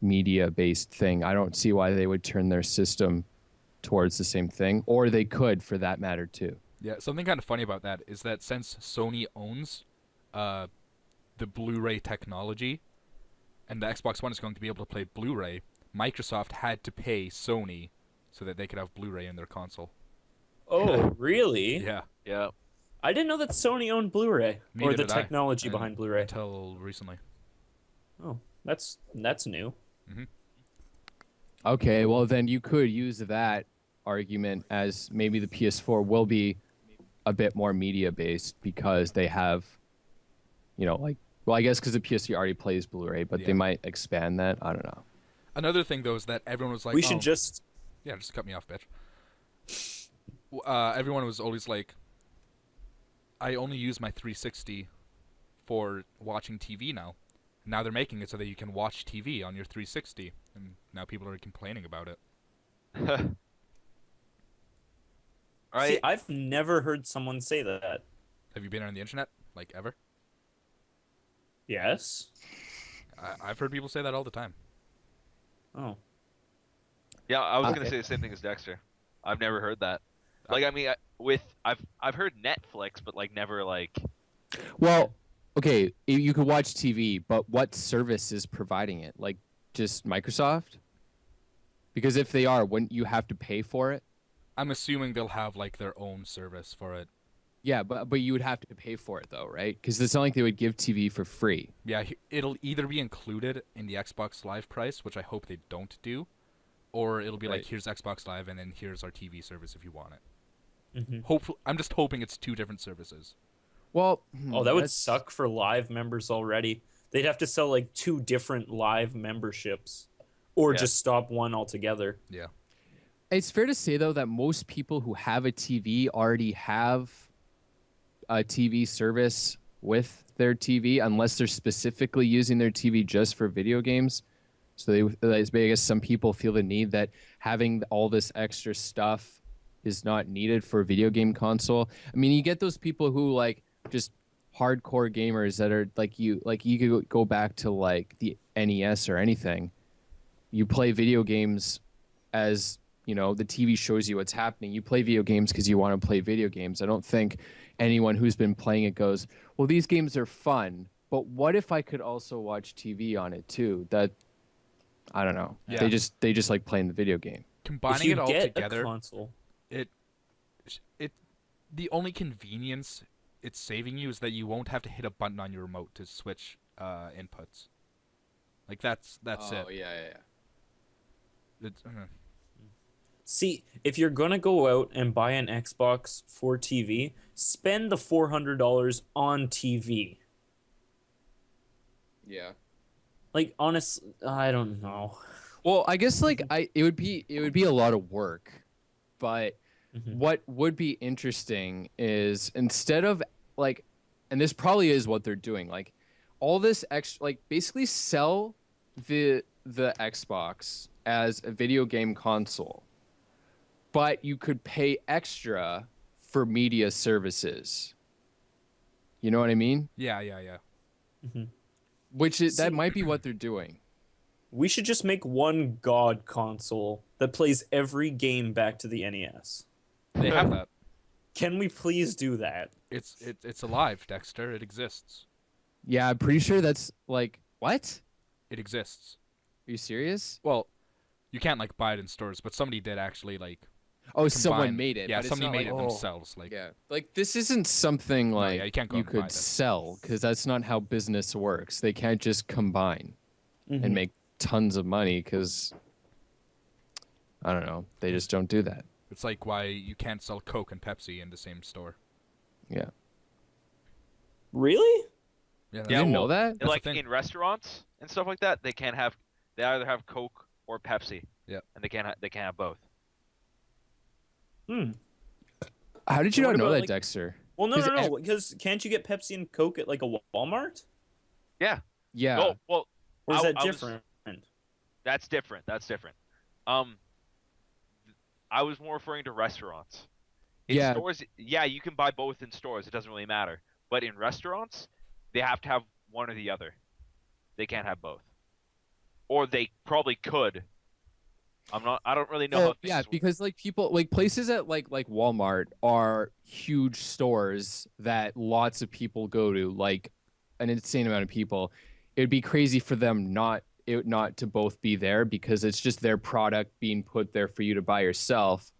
media based thing. I don't see why they would turn their system towards the same thing, or they could for that matter too. Yeah, something kind of funny about that is that since Sony owns the Blu-ray technology, and the Xbox One is going to be able to play Blu-ray, Microsoft had to pay Sony so that they could have Blu-ray in their console. Oh, really? Yeah, yeah. I didn't know that Sony owned Blu-ray or Neither the did I. technology And behind Blu-ray. until recently. Oh, that's new. Okay, well then you could use that argument as maybe the PS4 will be a bit more media based because they have, like, well, I guess because the PS3 already plays Blu-ray, but Yeah. they might expand that. I don't know. Another thing though is that everyone was like, We "Oh, should just yeah, just cut me off, bitch." Everyone was always like, I only use my 360 for watching TV now. Now they're making it so that you can watch TV on your 360, and now people are complaining about it. Right? see. I've never heard someone say that. Have you been on the internet, like, ever? Yes. I've heard people say that all the time. Oh. Yeah, I was Uh, gonna say the same thing as Dexter. I've never heard that. Like, I mean, I've heard Netflix, but like never like. Well, okay, you could watch TV, but what service is providing it? Like just Microsoft? Because if they are, wouldn't you have to pay for it? I'm assuming they'll have like their own service for it. Yeah, but you would have to pay for it though, right? Because it's not like they would give TV for free. Yeah, it'll either be included in the Xbox Live price, which I hope they don't do, or it'll be like, Right. here's Xbox Live, and then here's our TV service if you want it. Mm-hmm. Hopefully, I'm just hoping it's 2 different services. Well, Oh, that would that's- suck for live members already. They'd have to sell like 2 different live memberships, or Yeah. just stop one altogether. Yeah. It's fair to say though that most people who have a TV already have a TV service with their TV, unless they're specifically using their TV just for video games. So I guess some people feel the need that having all this extra stuff is not needed for a video game console. I mean, you get those people who like just hardcore gamers that are like you could go back to like the NES or anything. You play video games as, you know, the TV shows you what's happening. You play video games because you want to play video games. I don't think anyone who's been playing it goes, well, these games are fun, but what if I could also watch TV on it too? That, I don't know. Yeah. They just like playing the video game. If Combining you it all get together, a console, it the only convenience it's saving you is that you won't have to hit a button on your remote to switch inputs. Like that's it. yeah. It's, see, if you're gonna go out and buy an Xbox for TV, spend the $400 on TV. Yeah. Like, honest, I don't know. Well, I guess like it would be a lot of work, but Mhm. what would be interesting is instead of like, and this probably is what they're doing, like all this extra, like basically sell the Xbox as a video game console, but you could pay extra for media services. You know what I mean? yeah. Which is, that See- might be what they're doing. We should just make one God console that plays every game back to the NES. They have that. Can we please do that? It's alive, Dexter. It exists. Yeah, I'm pretty sure that's like, what? It exists. Are you serious? Well, you can't like buy it in stores, but somebody did actually like Oh, someone combine- made it. Yeah, but it's somebody not made like, it themselves. Like Yeah, like this isn't something like yeah, you can't go and buy could this. sell because that's not how business works. They can't just combine and make tons of money because I don't know. They just don't do that. it's like why you can't sell Coke and Pepsi in the same store. Yeah, Really? Yeah, you didn't know that? That's the like thing. in restaurants and stuff like that, they either have Coke or Pepsi. Yep. And they can't have both. How did you What not know about, that, like- Dexter? Well, no, 'Cause no, no. Because can't you get Pepsi and Coke at like a Walmart? Yeah. Yeah, Oh, well, Or is I- that I was- different? that's different. I was more referring to restaurants. In Yeah. stores, yeah, you can buy both in stores. It doesn't really matter. But in restaurants, they have to have one or the other. They can't have both. Or they probably could. I don't really know how things yeah, work. because like people like places at like Walmart are huge stores that lots of people go to, like an insane amount of people. It'd be crazy for them not to both be there because it's just their product being put there for you to buy yourself.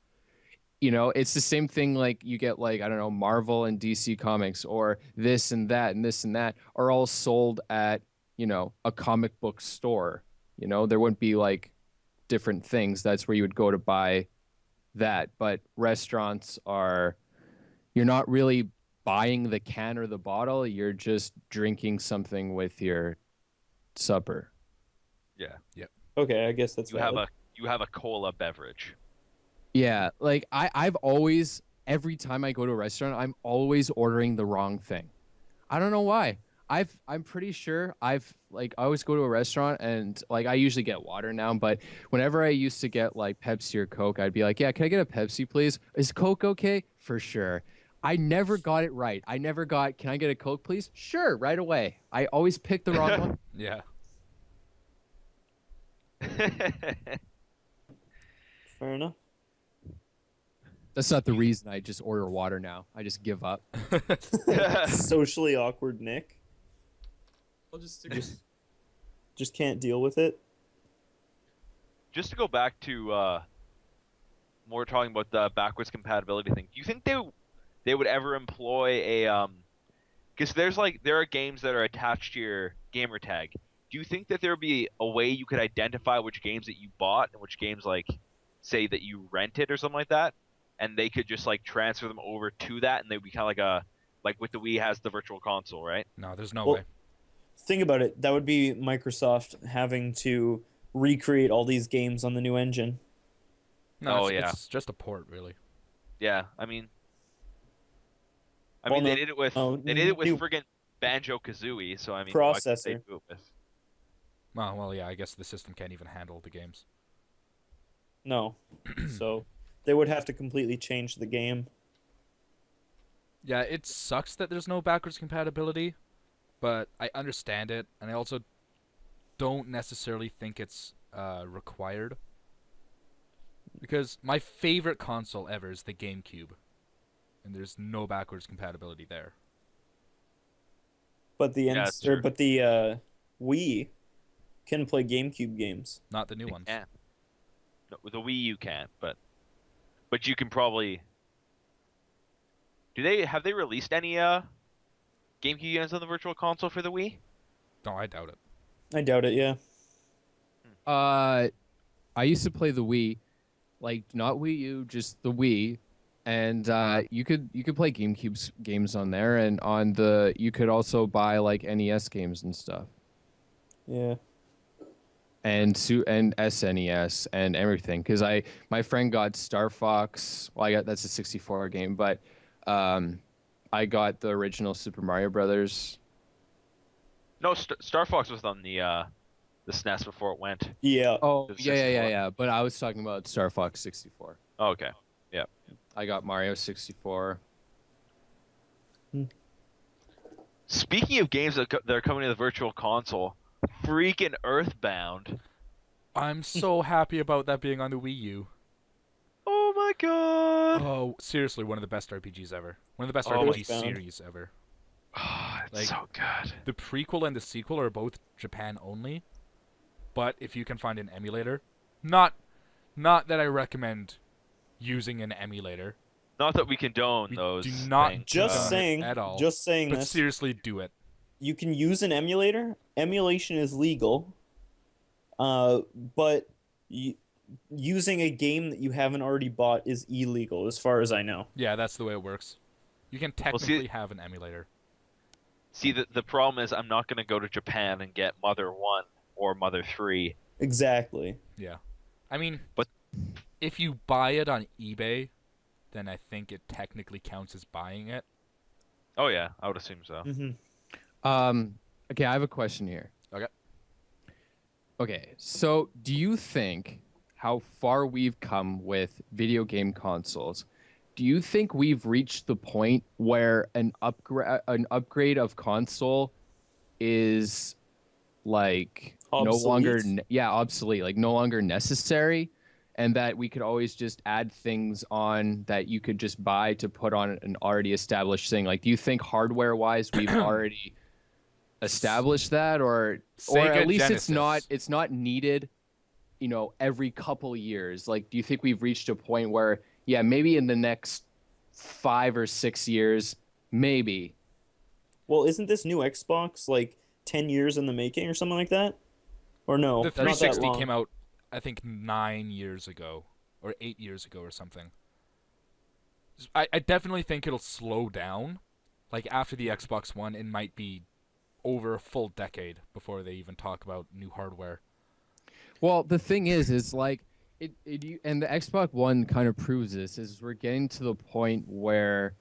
You know, it's the same thing like you get like, I don't know, Marvel and DC Comics or this and that and this and that are all sold at, you know, a comic book store. You know, there wouldn't be like different things. That's where you would go to buy that. But restaurants are, you're not really buying the can or the bottle. You're just drinking something with your supper. Yeah. Okay, I guess that's You have a cola beverage. Yeah, like I've always, every time I go to a restaurant, I'm always ordering the wrong thing. I don't know why. I'm pretty sure I always go to a restaurant and like I usually get water now, but whenever I used to get like Pepsi or Coke, I'd be like, yeah, can I get a Pepsi, please? Is Coke okay? For sure. I never got it right. I never got, can I get a Coke, please? Sure, right away. I always pick the wrong one. Yeah. fair enough. That's not the reason I just order water now. I just give up. Socially awkward Nick. I'll just Just can't deal with it. Just to go back to more talking about the backwards compatibility thing. Do you think they would ever employ a because there are games that are attached to your gamer tag. Do you think that there would be a way you could identify which games that you bought and which games like say that you rented or something like that, and they could just like transfer them over to that, and they'd be kind of like a like with the Wii has the virtual console, right? No, there's no Well, way. think about it. That would be Microsoft having to recreate all these games on the new engine. No, Oh, it's, yeah. it's just a port, really. Yeah, I mean, Well, they no, did it with no, new friggin' Banjo Kazooie, so I mean, why couldn't they processor. do it with? Well, yeah, I guess the system can't even handle the games. No. So they would have to completely change the game. Yeah, it sucks that there's no backwards compatibility, but I understand it, and I also don't necessarily think it's required. Because my favorite console ever is the GameCube, and there's no backwards compatibility there. But the Yeah, that's true. Wii can play GameCube games. Not the new They ones. can. No, with the Wii you can't, but you can probably. Have they released any GameCube games on the Virtual Console for the Wii? No, I doubt it. I doubt it, yeah. I used to play the Wii, like not Wii U, just the Wii, and you could play GameCube games on there, and on the you could also buy like NES games and stuff, Yeah. and SNES and everything. Because my friend got Star Fox. Well, that's a 64 game, but I got the original Super Mario Brothers. No, Star Fox was on the SNES before it went. Yeah. Oh, The yeah. 64. But I was talking about Star Fox 64. Oh, okay. Yeah. I got Mario 64. Speaking of games that are coming to the Virtual Console, freaking Earthbound. I'm so happy about that being on the Wii U. Oh my god. Oh, seriously, one of the best RPGs ever. One of the best Oh, RPG Earthbound. series ever. It's Like- so good. The prequel and the sequel are both Japan only, but if you can find an emulator, not that I recommend using an emulator. Not that we condone We those. do not things, Just condone it saying. at all. Just saying But this. seriously, do it. You can use an emulator. Emulation is legal. But using a game that you haven't already bought is illegal, as far as I know. Yeah, that's the way it works. You can see- technically have an emulator. See, the problem is I'm not going to go to Japan and get Mother 1 or Mother 3. Exactly. Yeah. I mean, But- if you buy it on eBay, then I think it technically counts as buying it. Oh yeah, I would assume so. Okay, I have a question here. Okay. Okay, so do you think how far we've come with video game consoles? Do you think we've reached the point where an upgrade of console is like no longer Obsolete? obsolete, like no longer necessary, and that we could always just add things on that you could just buy to put on an already established thing? Like, do you think hardware wise we've already established that, or Sega at least Genesis. it's not needed, every couple years? Like, do you think we've reached a point where, yeah, maybe in the next 5 or 6 years, maybe? Well, isn't this new Xbox like 10 years in the making or something like that? Or no? The not that 360 long. came out, I think, 9 years ago, or 8 years ago, or something. I definitely think it'll slow down. Like, after the Xbox One, it might be over a full decade before they even talk about new hardware. Well, the thing is like and the Xbox One kind of proves this, is we're getting to the point where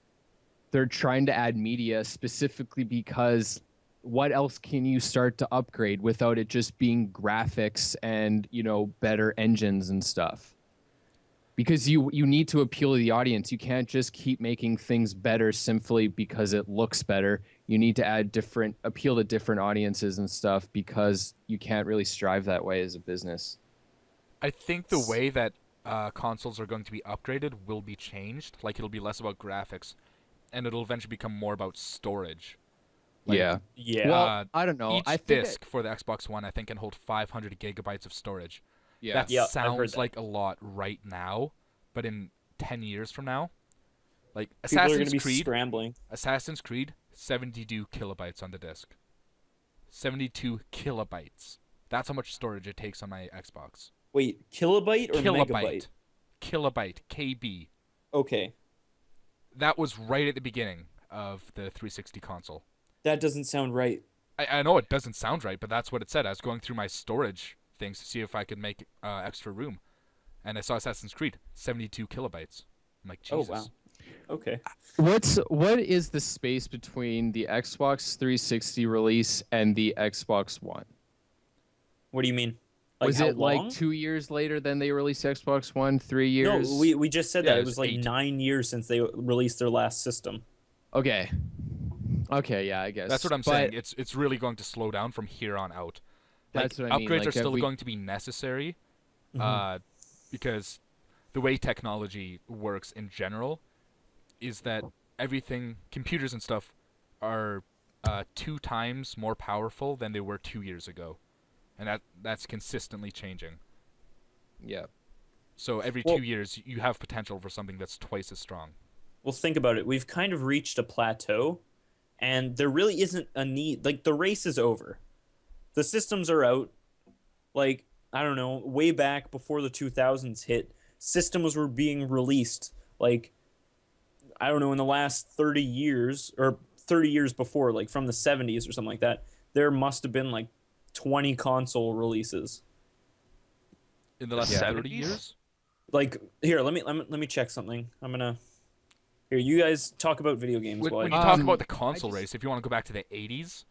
they're trying to add media specifically because what else can you start to upgrade without it just being graphics and, better engines and stuff? Because you need to appeal to the audience. You can't just keep making things better simply because it looks better. You need to appeal to different audiences and stuff, because you can't really strive that way as a business. I think the way that consoles are going to be upgraded will be changed. Like, it'll be less about graphics, and it'll eventually become more about storage. Like, Yeah. Yeah. Well, I don't know. Each I think disc for the Xbox One, I think, can hold 500 gigabytes of storage. yeah. That Yeah, I've heard sounds that. like a lot right now, but in 10 years from now, Like People are going Assassin's to be Creed, scrambling. 72 kilobytes on the disc. 72 kilobytes. That's how much storage it takes on my Xbox. Wait, kilobyte or megabyte? Kilobyte. KB. Okay. That was right at the beginning of the 360 console. That doesn't sound right. I know it doesn't sound right, but that's what it said. I was going through my storage things to see if I could make extra room. And I saw Assassin's Creed, 72 kilobytes. I'm like, Jesus. Oh, wow. Okay. What is the space between the Xbox 360 release and the Xbox One? What do you mean? Like Was how it long? like 2 years later than they released Xbox One? 3 years? No, we just said Yeah, that. it It was was like 8. 9 years since they released their last system. Okay. Okay, yeah, I guess. That's what I'm But saying. It's really going to slow down from here on out. That's Like, what I mean. upgrades Like, are still have we- going to be necessary, Mhm. because the way technology works in general is that everything, computers and stuff, are 2 times more powerful than they were 2 years ago, and that's consistently changing. Yeah. So every Well- 2 years, you have potential for something that's twice as strong. Well, think about it. We've kind of reached a plateau, and there really isn't a need. Like, the race is over. The systems are out. Like, I don't know, way back before the 2000s hit, systems were being released. Like, I don't know, in the last 30 years, or 30 years before, like from the 70s or something like that, there must have been like 20 console releases. In the last Yeah. 30 70s? years? Like, here, let me check something. Here, you guys talk about video games When, while when I... you talk Um, about the console I just- race, if you want to go back to the 80s,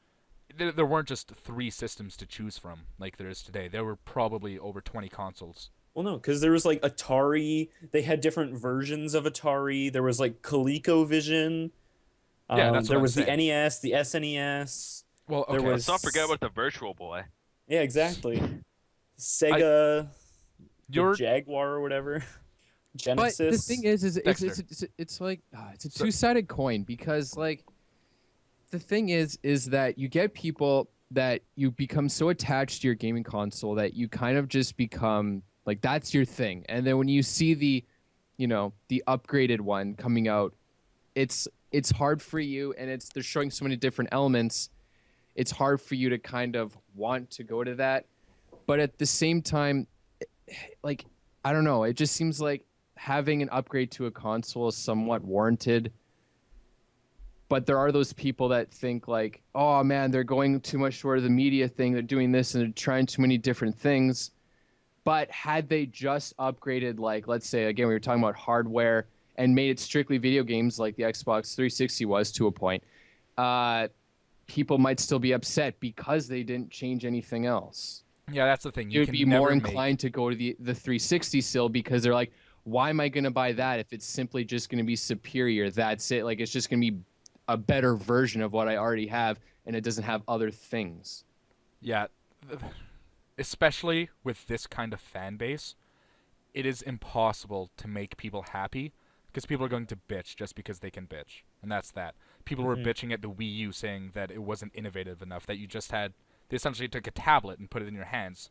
there weren't just 3 systems to choose from like there is today. There were probably over 20 consoles. Well, no, because there was like Atari. They had different versions of Atari. There was like ColecoVision. Yeah, that's what there I'm was the saying. NES, the SNES. Well, There okay. was- Let's not forget about the Virtual Boy. Yeah, exactly. Sega, Your the Jaguar or whatever. Genesis. But the thing is Dexter. it's like it's a So- two-sided coin because like the thing is that you get people that you become so attached to your gaming console that you kind of just become like that's your thing, and then when you see the upgraded one coming out, it's hard for you, and they're showing so many different elements. It's hard for you to kind of want to go to that, but at the same time, like I don't know, it just seems like having an upgrade to a console is somewhat warranted. But there are those people that think like, oh man, they're going too much toward the media thing. They're doing this and they're trying too many different things. But had they just upgraded, like, let's say, again, we were talking about hardware and made it strictly video games like the Xbox 360 was to a point, people might still be upset because they didn't change anything else. Yeah, that's the thing. You You'd can be never more make- inclined to go to the 360 still because they're like, why am I going to buy that if it's simply just going to be superior? That's it. Like, it's just going to be a better version of what I already have, and it doesn't have other things. Yeah, especially with this kind of fan base, it is impossible to make people happy because people are going to bitch just because they can bitch, and that's that. People were bitching at the Wii U saying that it wasn't innovative enough, that you just had they essentially took a tablet and put it in your hands,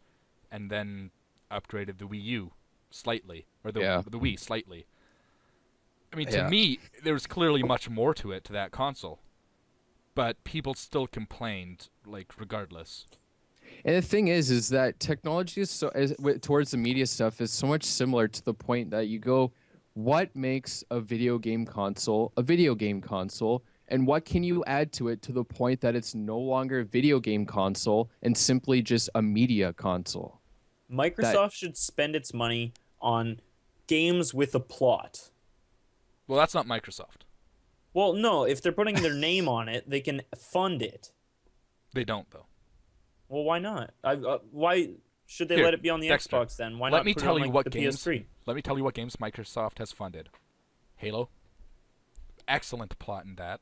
and then upgraded the Wii U slightly, or the Wii slightly. I mean, to Yeah. me, there was clearly much more to it, to that console, but people still complained, like, regardless. And the thing is that technology is towards the media stuff is so much similar to the point that you go, what makes a video game console a video game console? And what can you add to it to the point that it's no longer a video game console and simply just a media console? Microsoft should spend its money on games with a plot. Well, that's not Microsoft. Well, no, if they're putting their name on it, they can fund it. They don't, though. Well, why not? Why should they Here, let it be on the Dexter, Xbox then? Why let not me put tell it on you like, what the games. PS3? Let me tell you what games Microsoft has funded. Halo. Excellent plot in that.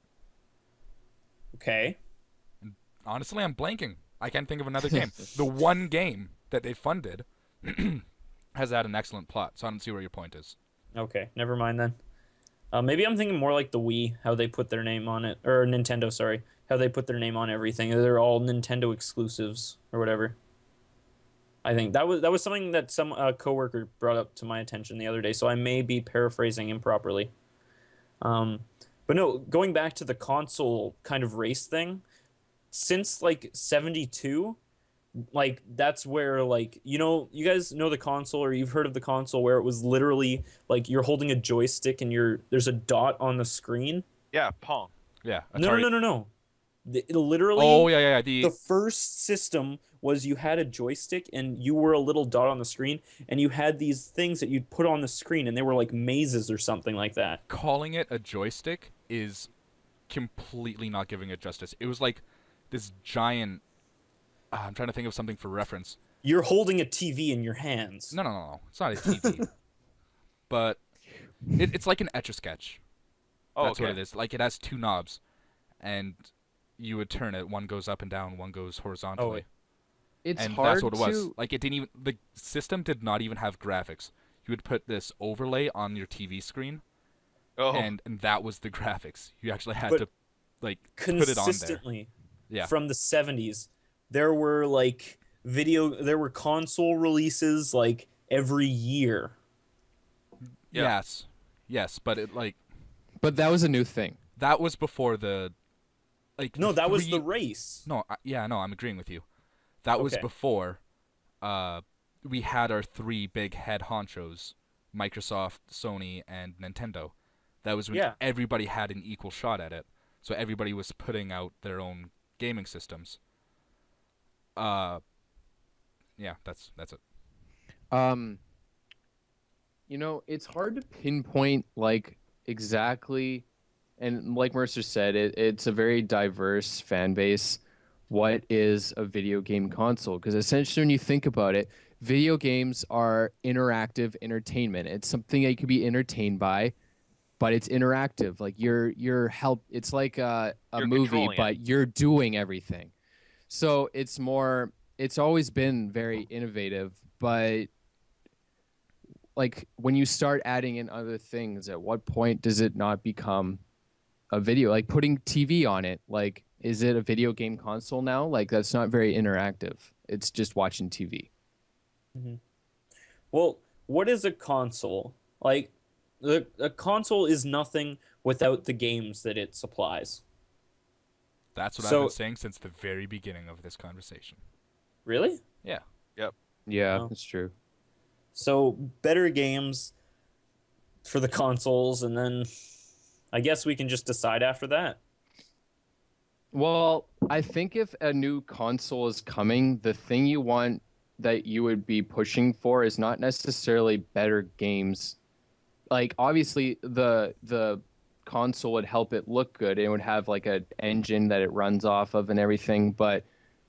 Okay. Honestly, I'm blanking. I can't think of another game. The one game that they funded has had an excellent plot, so I don't see where your point is. Okay, never mind then. Maybe I'm thinking more like the Wii, how they put their name on it, or Nintendo, sorry, how they put their name on everything. They're all Nintendo exclusives or whatever. I think that was something that some coworker brought up to my attention the other day, so I may be paraphrasing improperly. Um, but no, going back to the console kind of race thing, since like 72, like that's where like you guys know the console or you've heard of the console where it was literally like you're holding a joystick and there's a dot on the screen. Yeah, Pong. Yeah, No, no, Atari. no, no, no. Literally Oh yeah, yeah, yeah. the first system was you had a joystick and you were a little dot on the screen and you had these things that you'd put on the screen and they were like mazes or something like that. Calling it a joystick is completely not giving it justice. It was like this giant. I'm trying to think of something for reference. You're holding a TV in your hands. No, no, no, no. It's not a TV. But it's like an Etch-a-Sketch. Oh, That's okay. what it is. Like it has two knobs, and you would turn it. One goes up and down. One goes horizontally. It's And hard that's what it was. to. Like it didn't even. The system did not even have graphics. You would put this overlay on your TV screen, Oh, and that was the graphics. You actually had But to like put it on there. Consistently Yeah. from the 70s, there were like there were console releases like every year. Yeah. Yes. Yes, but it like But that was a new thing. that was before the like No, that was three- the race. No, yeah, no, I'm agreeing with you. That was Okay. before we had our three big head honchos, Microsoft, Sony, and Nintendo. That was when Yeah. everybody had an equal shot at it. So everybody was putting out their own gaming systems. Yeah, that's it. Um, it's hard to pinpoint like exactly, and like Mercer said, it's a very diverse fan base. What is a video game console? Because essentially, when you think about it, video games are interactive entertainment. It's something that you can be entertained by, but it's interactive. Like it's like a You're movie, controlling it. but you're doing everything. So it's always been very innovative, but like when you start adding in other things, at what point does it not become a video? Like putting TV on it, like is it a video game console now? Like that's not very interactive. It's just watching TV. Well, what is a console? Like a console is nothing without the games that it supplies. That's what I've So- been saying since the very beginning of this conversation. Really? Yeah. Yeah, Oh. that's true. So better games for the consoles, and then I guess we can just decide after that. Well, I think if a new console is coming, the thing you want that you would be pushing for is not necessarily better games. Like obviously the console would help it look good. It would have like an engine that it runs off of and everything, but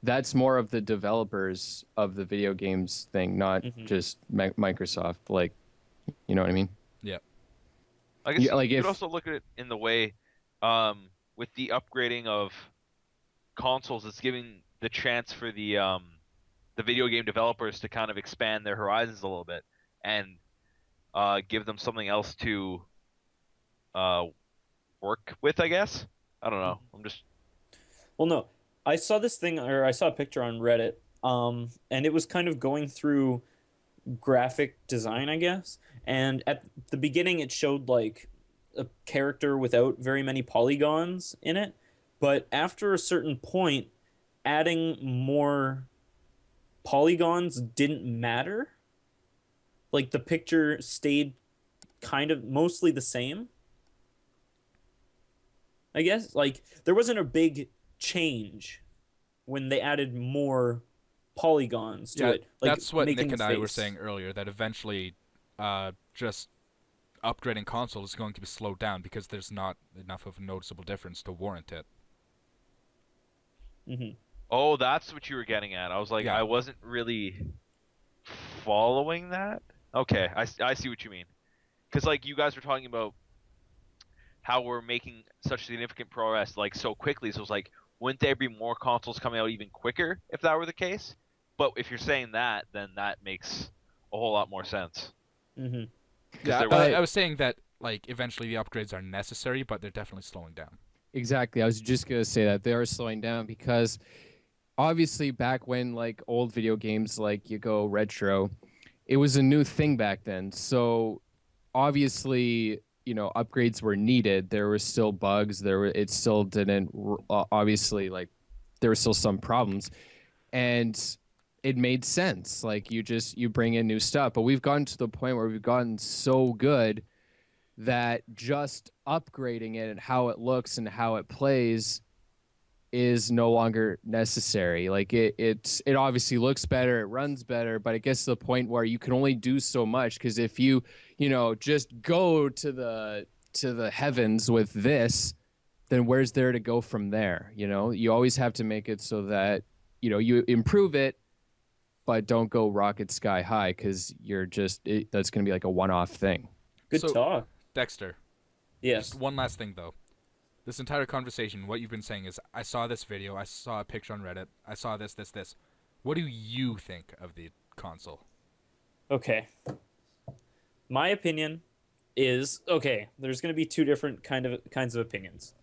that's more of the developers of the video games thing, not Mhm. just Microsoft. Like, you know what I mean? I guess Yeah, like you if- could also look at it in the way, with the upgrading of consoles, it's giving the chance for the video game developers to kind of expand their horizons a little bit and give them something else to work with. I guess I don't know. I'm just Well, no, I saw this thing, or I saw a picture on Reddit, and it was kind of going through graphic design, I guess. And at the beginning, it showed like a character without very many polygons in it, but after a certain point, adding more polygons didn't matter. Like the picture stayed kind of mostly the same. I guess like there wasn't a big change when they added more polygons to Yeah, it. Like that's what making Nick and the I were face. saying earlier, that eventually just upgrading consoles is going to be slowed down because there's not enough of a noticeable difference to warrant it. Mhm. Oh, that's what you were getting at. I was like, Yeah. I wasn't really following that. Okay, I see what you mean. Because like you guys were talking about how we're making such significant progress like so quickly, so it's like, wouldn't there be more consoles coming out even quicker if that were the case? But if you're saying that, then that makes a whole lot more sense. Mhm. Yeah, there was- I was saying that like eventually the upgrades are necessary, but they're definitely slowing down. Exactly. I was just gonna say that they are slowing down because obviously back when like old video games like you go retro, it was a new thing back then. So obviously upgrades were needed, there were still bugs. It still didn't obviously, like, there were still some problems, and it made sense. Like, you bring in new stuff, but we've gotten to the point where we've gotten so good that just upgrading it and how it looks and how it plays is no longer necessary. Like, it obviously looks better, it runs better, but it gets to the point where you can only do so much, because if you just go to the heavens with this, then where's there to go from there? You always have to make it so that you improve it, but don't go rocket sky high, because that's going to be like a one-off thing. Good So, talk. Dexter, Yes. just one last thing, though. This entire conversation, what you've been saying is, I saw this video, I saw a picture on Reddit, I saw this. What do you think of the console? Okay. My opinion is, okay, there's going to be two different kinds of opinions,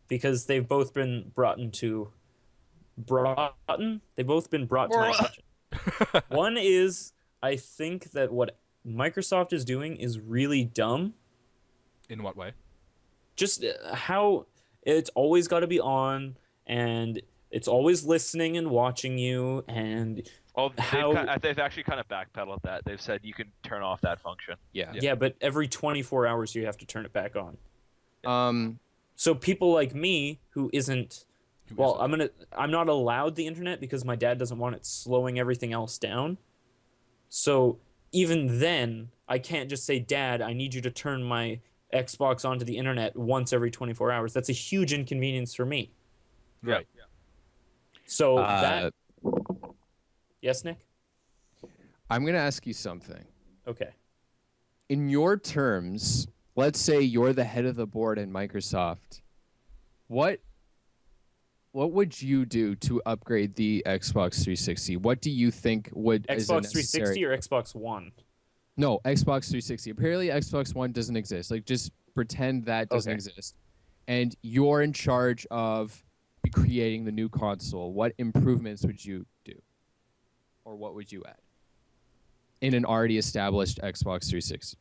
because they've both been brought to my attention. One is, I think that what Microsoft is doing is really dumb. In what way? Just how it's always got to be on, and it's always listening and watching you, and Oh, how they've actually kind of backpedaled that. They've said you can turn off that function. Yeah. but every 24 hours you have to turn it back on. Um, So people like me who isn't Who well, is it? I'm not allowed the internet because my dad doesn't want it slowing everything else down. So even then, I can't just say, "Dad, I need you to turn my Xbox onto the internet once every 24 hours." That's a huge inconvenience for me. Right. So Uh, yes, Nick? I'm going to ask you something. Okay. In your terms, let's say you're the head of the board in Microsoft. What would you do to upgrade the Xbox 360? What do you think is Xbox necessary? 360 or Xbox One? No, Xbox 360. Apparently, Xbox One doesn't exist. Like, just pretend that doesn't Okay. exist. And you're in charge of creating the new console. What improvements would you do? Or what would you add in an already established Xbox 360?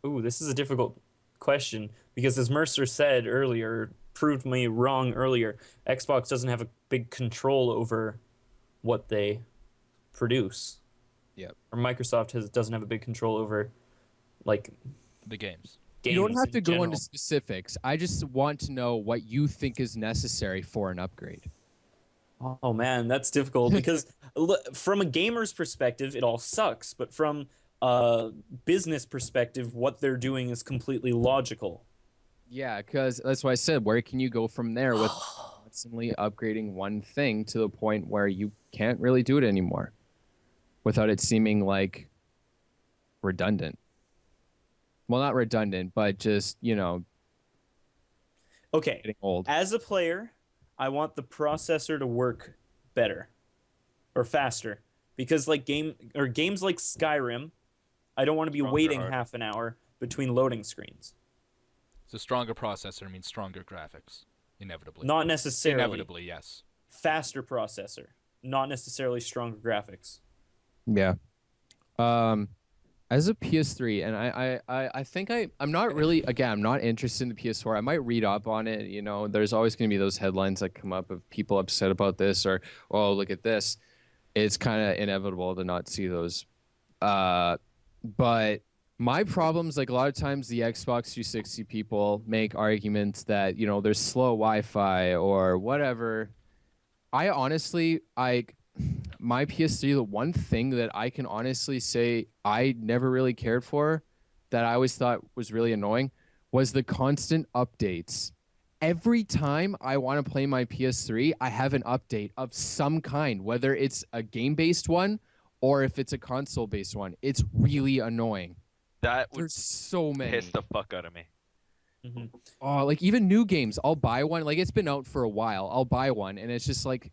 Ooh, this is a difficult question because, as Mercer said earlier, proved me wrong earlier, Xbox doesn't have a big control over what they produce. Yep. Or Microsoft doesn't have a big control over, like, The games. games. You don't have to in go general. into specifics. I just want to know what you think is necessary for an upgrade. Oh man, that's difficult because from a gamer's perspective, it all sucks. But from a business perspective, what they're doing is completely logical. Yeah, because that's why I said, where can you go from there with constantly upgrading one thing to the point where you can't really do it anymore without it seeming like redundant? Well, not redundant, but just, Okay, getting old. as a player, I want the processor to work better or faster because games like Skyrim, I don't want to be Stronger waiting hard. half an hour between loading screens. So stronger processor means stronger graphics, inevitably. Not necessarily. Inevitably, yes. Faster processor, not necessarily stronger graphics. Yeah. As a PS3, and I think I'm not really, again, I'm not interested in the PS4. I might read up on it. There's always going to be those headlines that come up of people upset about this or, oh, look at this. It's kind of inevitable to not see those. But my problems, like a lot of times the Xbox 360 people make arguments that, there's slow Wi-Fi or whatever. I honestly, my PS3, the one thing that I can honestly say I never really cared for, that I always thought was really annoying, was the constant updates. Every time I want to play my PS3, I have an update of some kind, whether it's a game-based one or if it's a console-based one. It's really annoying. That would There's so many. piss the fuck out of me. Mhm. Oh, like even new games, I'll buy one. Like it's been out for a while. I'll buy one, and it's just like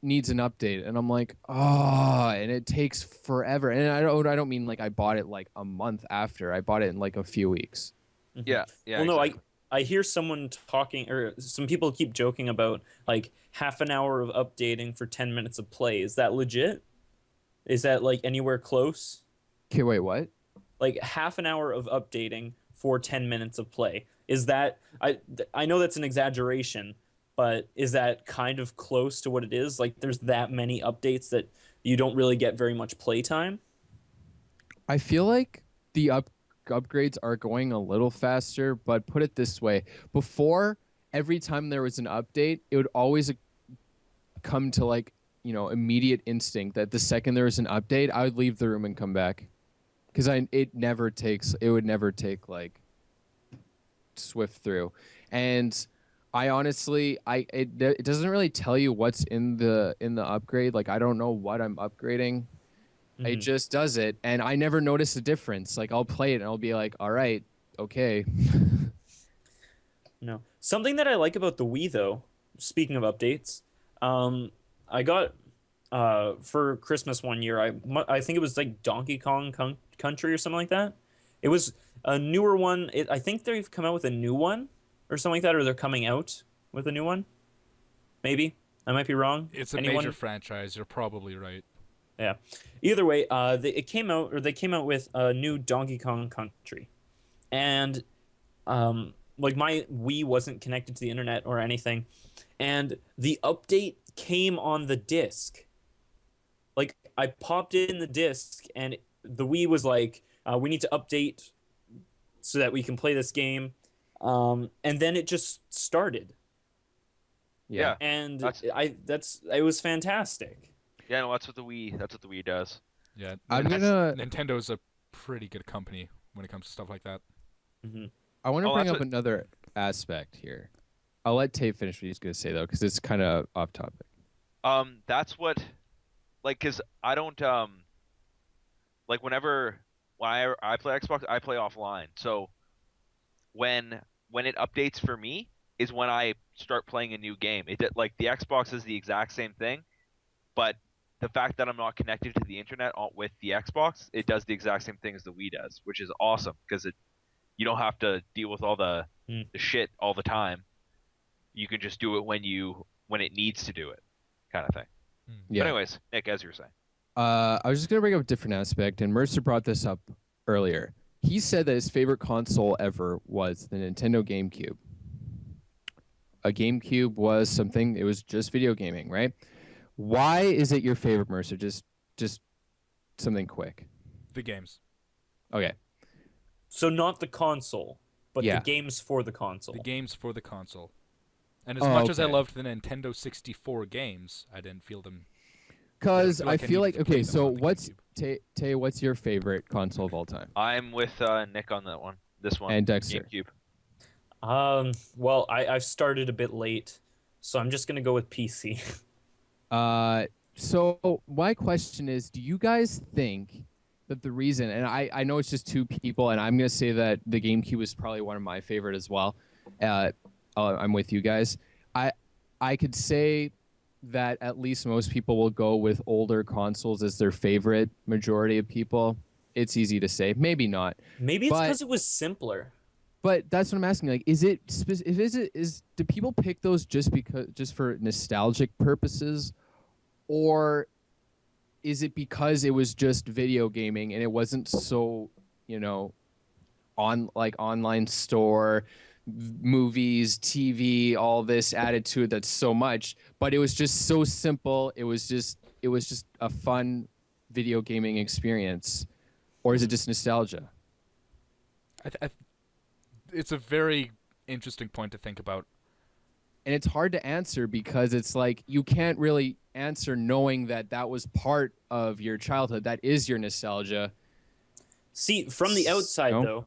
needs an update, and I'm like, and it takes forever. And I don't mean like I bought it like a month after. I bought it in like a few weeks. Yeah, yeah. Well, no, exactly. I hear someone talking, or some people keep joking about like half an hour of updating for 10 minutes of play. Is that legit? Is that like anywhere close? Okay, wait, what? Like half an hour of updating for 10 minutes of play. Is that I know that's an exaggeration, but is that kind of close to what it is? Like there's that many updates that you don't really get very much playtime? I feel like the upgrades are going a little faster, but put it this way: before, every time there was an update, it would always come to like, immediate instinct that the second there was an update, I would leave the room and come back, because it would never take like swift through. And I honestly, it doesn't really tell you what's in the upgrade. Like I don't know what I'm upgrading. It just does it, and I never notice a difference. Like I'll play it and I'll be like, all right, okay. No. Something that I like about the Wii, though, speaking of updates, I got for Christmas one year. I think it was like Donkey Kong Country or something like that. It was a newer one. I think they've come out with a new one or something like that, or they're coming out with a new one. Maybe I might be wrong. It's a major franchise. You're probably right. Yeah. Either way, they came out with a new Donkey Kong Country, and like my Wii wasn't connected to the internet or anything, and the update came on the disc. Like I popped in the disc, and the Wii was like, "We need to update so that we can play this game," and then it just started. Yeah. And That's- it was fantastic. Yeah, no, that's what the Wii does. Yeah, Nintendo Nintendo's a pretty good company when it comes to stuff like that. Mm-hmm. I want to Oh, bring that's up another aspect here. I'll let Tate finish what he's going to say, though, because it's kind of off topic. That's what, like, cause I don't like when I play Xbox, I play offline. So when it updates for me is when I start playing a new game. Like the Xbox is the exact same thing, but the fact that I'm not connected to the internet with the Xbox, it does the exact same thing as the Wii does, which is awesome because you don't have to deal with all the shit all the time. You can just do it when it needs to do it, kind of thing. Yeah. But anyways, Nick, as you were saying. I was just going to bring up a different aspect, and Mercer brought this up earlier. He said that his favorite console ever was the Nintendo GameCube. A GameCube was something, it was just video gaming, right? Why is it your favorite, Mercer? Just something quick. The games. Okay. So not the console, but Yeah. the games for the console. The games for the console. And as much as I okay. loved the Nintendo 64 games, I didn't feel them. Because feel I like I feel needed like, to play okay, them so on the what's, GameCube. Tay, what's your favorite console of all time? I'm with Nick on that one. This one. And Dexter. GameCube. Well, I've started a bit late, so I'm just gonna go with PC. So my question is, do you guys think that the reason, and I know it's just two people, and I'm going to say that the GameCube is probably one of my favorite as well. I'm with you guys. I could say that at least most people will go with older consoles as their favorite. Majority of people, it's easy to say. Maybe not. Maybe it's But- because it was simpler. But that's what I'm asking. Like, do people pick those just for nostalgic purposes, or is it because it was just video gaming and it wasn't so, online store, movies, TV, all this added to it that's so much, but it was just so simple. It was just a fun video gaming experience, or is it just nostalgia? It's a very interesting point to think about. And it's hard to answer because it's like you can't really answer knowing that was part of your childhood. That is your nostalgia. See, from the outside No? though,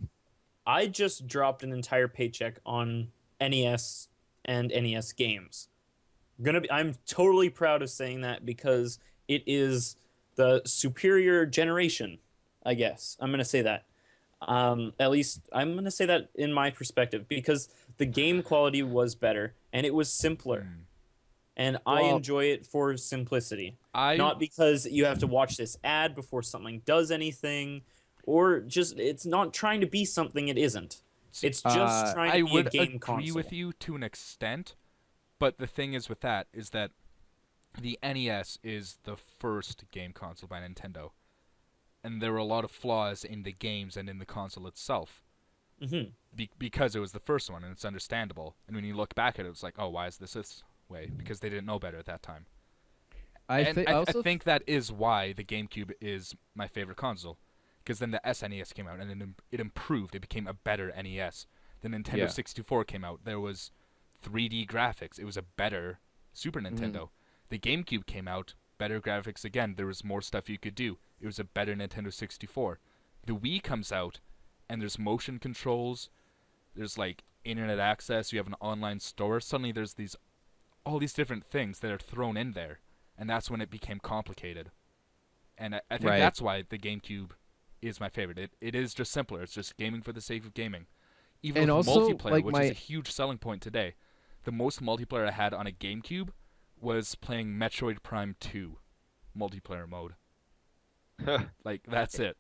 I just dropped an entire paycheck on NES and NES games. I'm totally proud of saying that because it is the superior generation, I guess. I'm gonna say that. At least I'm gonna say that in my perspective because the game quality was better and it was simpler. And I Well- enjoy it for simplicity. I Not because you have to watch this ad before something does anything, or just it's not trying to be something it isn't. It's just trying I to be would a game agree console. with you to an extent, but the thing is with that is that the NES is the first game console by Nintendo, and there were a lot of flaws in the games and in the console itself. because it was the first one and it's understandable. And when you look back at it, it's like, oh, why is this way? Because they didn't know better at that time. I think that is why the GameCube is my favorite console. Because then the SNES came out and then it improved. It became a better NES. The Nintendo 64 came out. There was 3D graphics. It was a better Super Nintendo. The GameCube came out, better graphics again. There was more stuff you could do. It was a better Nintendo 64. The Wii comes out, and there's motion controls. There's like internet access. You have an online store. Suddenly there's all these different things that are thrown in there, and that's when it became complicated. And I think that's why the GameCube is my favorite. It is just simpler. It's just gaming for the sake of gaming. Even with multiplayer, which is a huge selling point today. The most multiplayer I had on a GameCube was playing Metroid Prime 2 multiplayer mode. Like, that's it.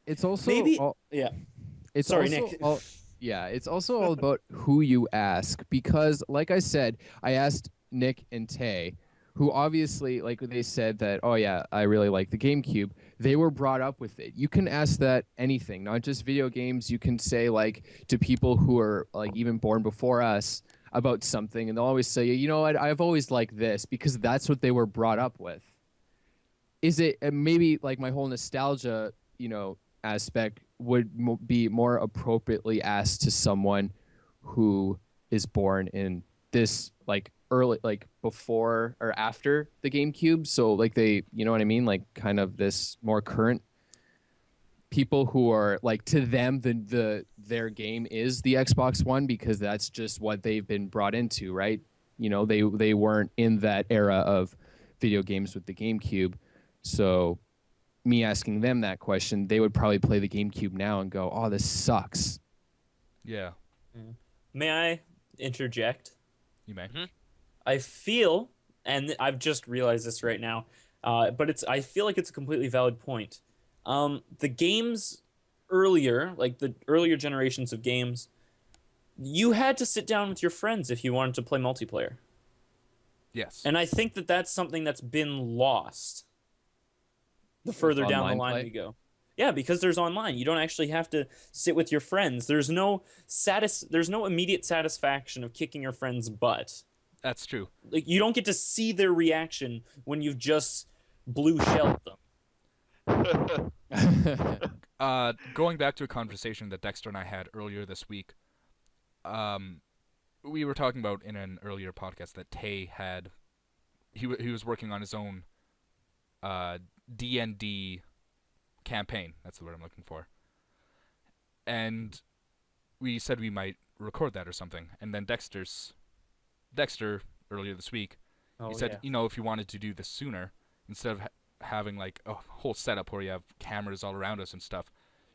It's also It's Sorry, also Nick. it's also all about who you ask, because like I said, I asked Nick and Tay, who obviously, like, they said that, oh yeah, I really like the GameCube. They were brought up with it. You can ask that anything, not just video games. You can say, like, to people who are like even born before us about something, and they'll always say, you know what, I've always liked this, because that's what they were brought up with. Is it maybe like my whole nostalgia, aspect would be more appropriately asked to someone who is born in this like early, like before or after the GameCube, so like they, you know what I mean, like kind of this more current people who are like, to them their game is the Xbox One, because that's just what they've been brought into, right? They weren't in that era of video games with the GameCube. So me asking them that question, they would probably play the GameCube now and go, oh, this sucks. Yeah. May I interject? You may. I feel, and I've just realized this right now, but I feel like it's a completely valid point. The games earlier, like the earlier generations of games, you had to sit down with your friends if you wanted to play multiplayer. Yes. And I think that that's something that's been lost the further down the line we go. Yeah, because there's online. You don't actually have to sit with your friends. There's no immediate satisfaction of kicking your friend's butt. That's true. Like, you don't get to see their reaction when you've just blue shelled them. Going back to a conversation that Dexter and I had earlier this week, we were talking about in an earlier podcast that Tay had, he was working on his own D&D campaign. That's the word I'm looking for. And we said we might record that or something. And then Dexter earlier this week, he said, if you wanted to do this sooner, instead of having like a whole setup where you have cameras all around us and stuff,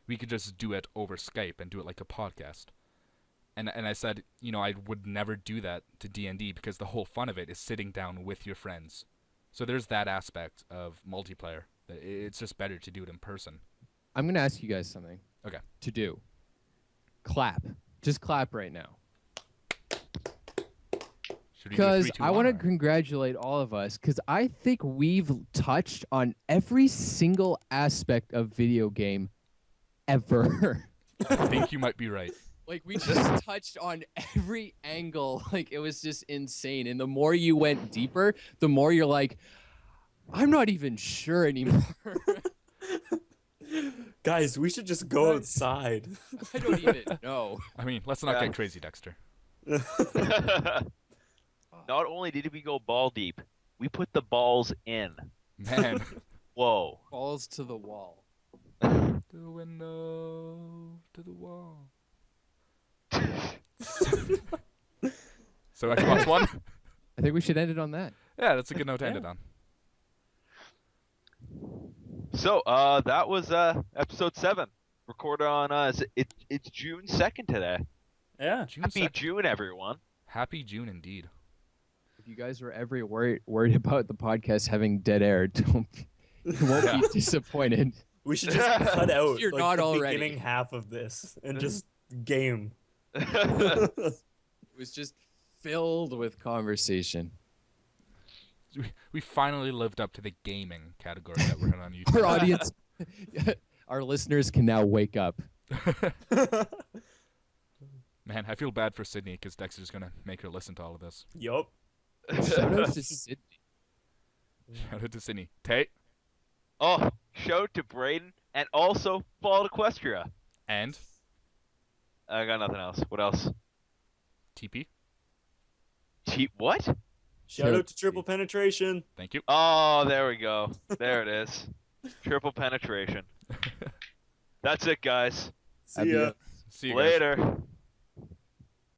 we could just do it over Skype and do it like a podcast. And I said, I would never do that to D&D, because the whole fun of it is sitting down with your friends. So there's that aspect of multiplayer. It's just better to do it in person. I'm going to ask you guys something. Okay. To do. Clap. Just clap right now. Because I want to congratulate all of us, because I think we've touched on every single aspect of video game ever. I think you might be right. Like, we just touched on every angle. Like, it was just insane. And the more you went deeper, the more you're like, I'm not even sure anymore. Guys, we should just go outside. I don't even know. I mean, let's not get crazy, Dexter. Not only did we go ball deep, we put the balls in. Man. Whoa. Balls to the wall. To the window, to the wall. So Xbox One? I think we should end it on that. Yeah, that's a good note to end it on. So, that was episode 7, recorded on it's June 2nd today. Yeah. Happy June, everyone. Happy June indeed. If you guys were ever worried about the podcast having dead air, you won't be disappointed. We should just cut out You're like, not the already. beginning half of this and just game. It was just filled with conversation. We finally lived up to the gaming category that we're on YouTube. Our audience, our listeners can now wake up. Man, I feel bad for Sydney because Dexter's gonna make her listen to all of this. Yup. Shout out to Sydney. Shout out to Sydney. Tay Oh, show to Braden and also fall to Equestria. and I got nothing else. What else? TP. What? Shout out to triple penetration. Thank you. Oh, there we go. There it is. Triple penetration. That's it, guys. See ya. Adios. See you guys. Later.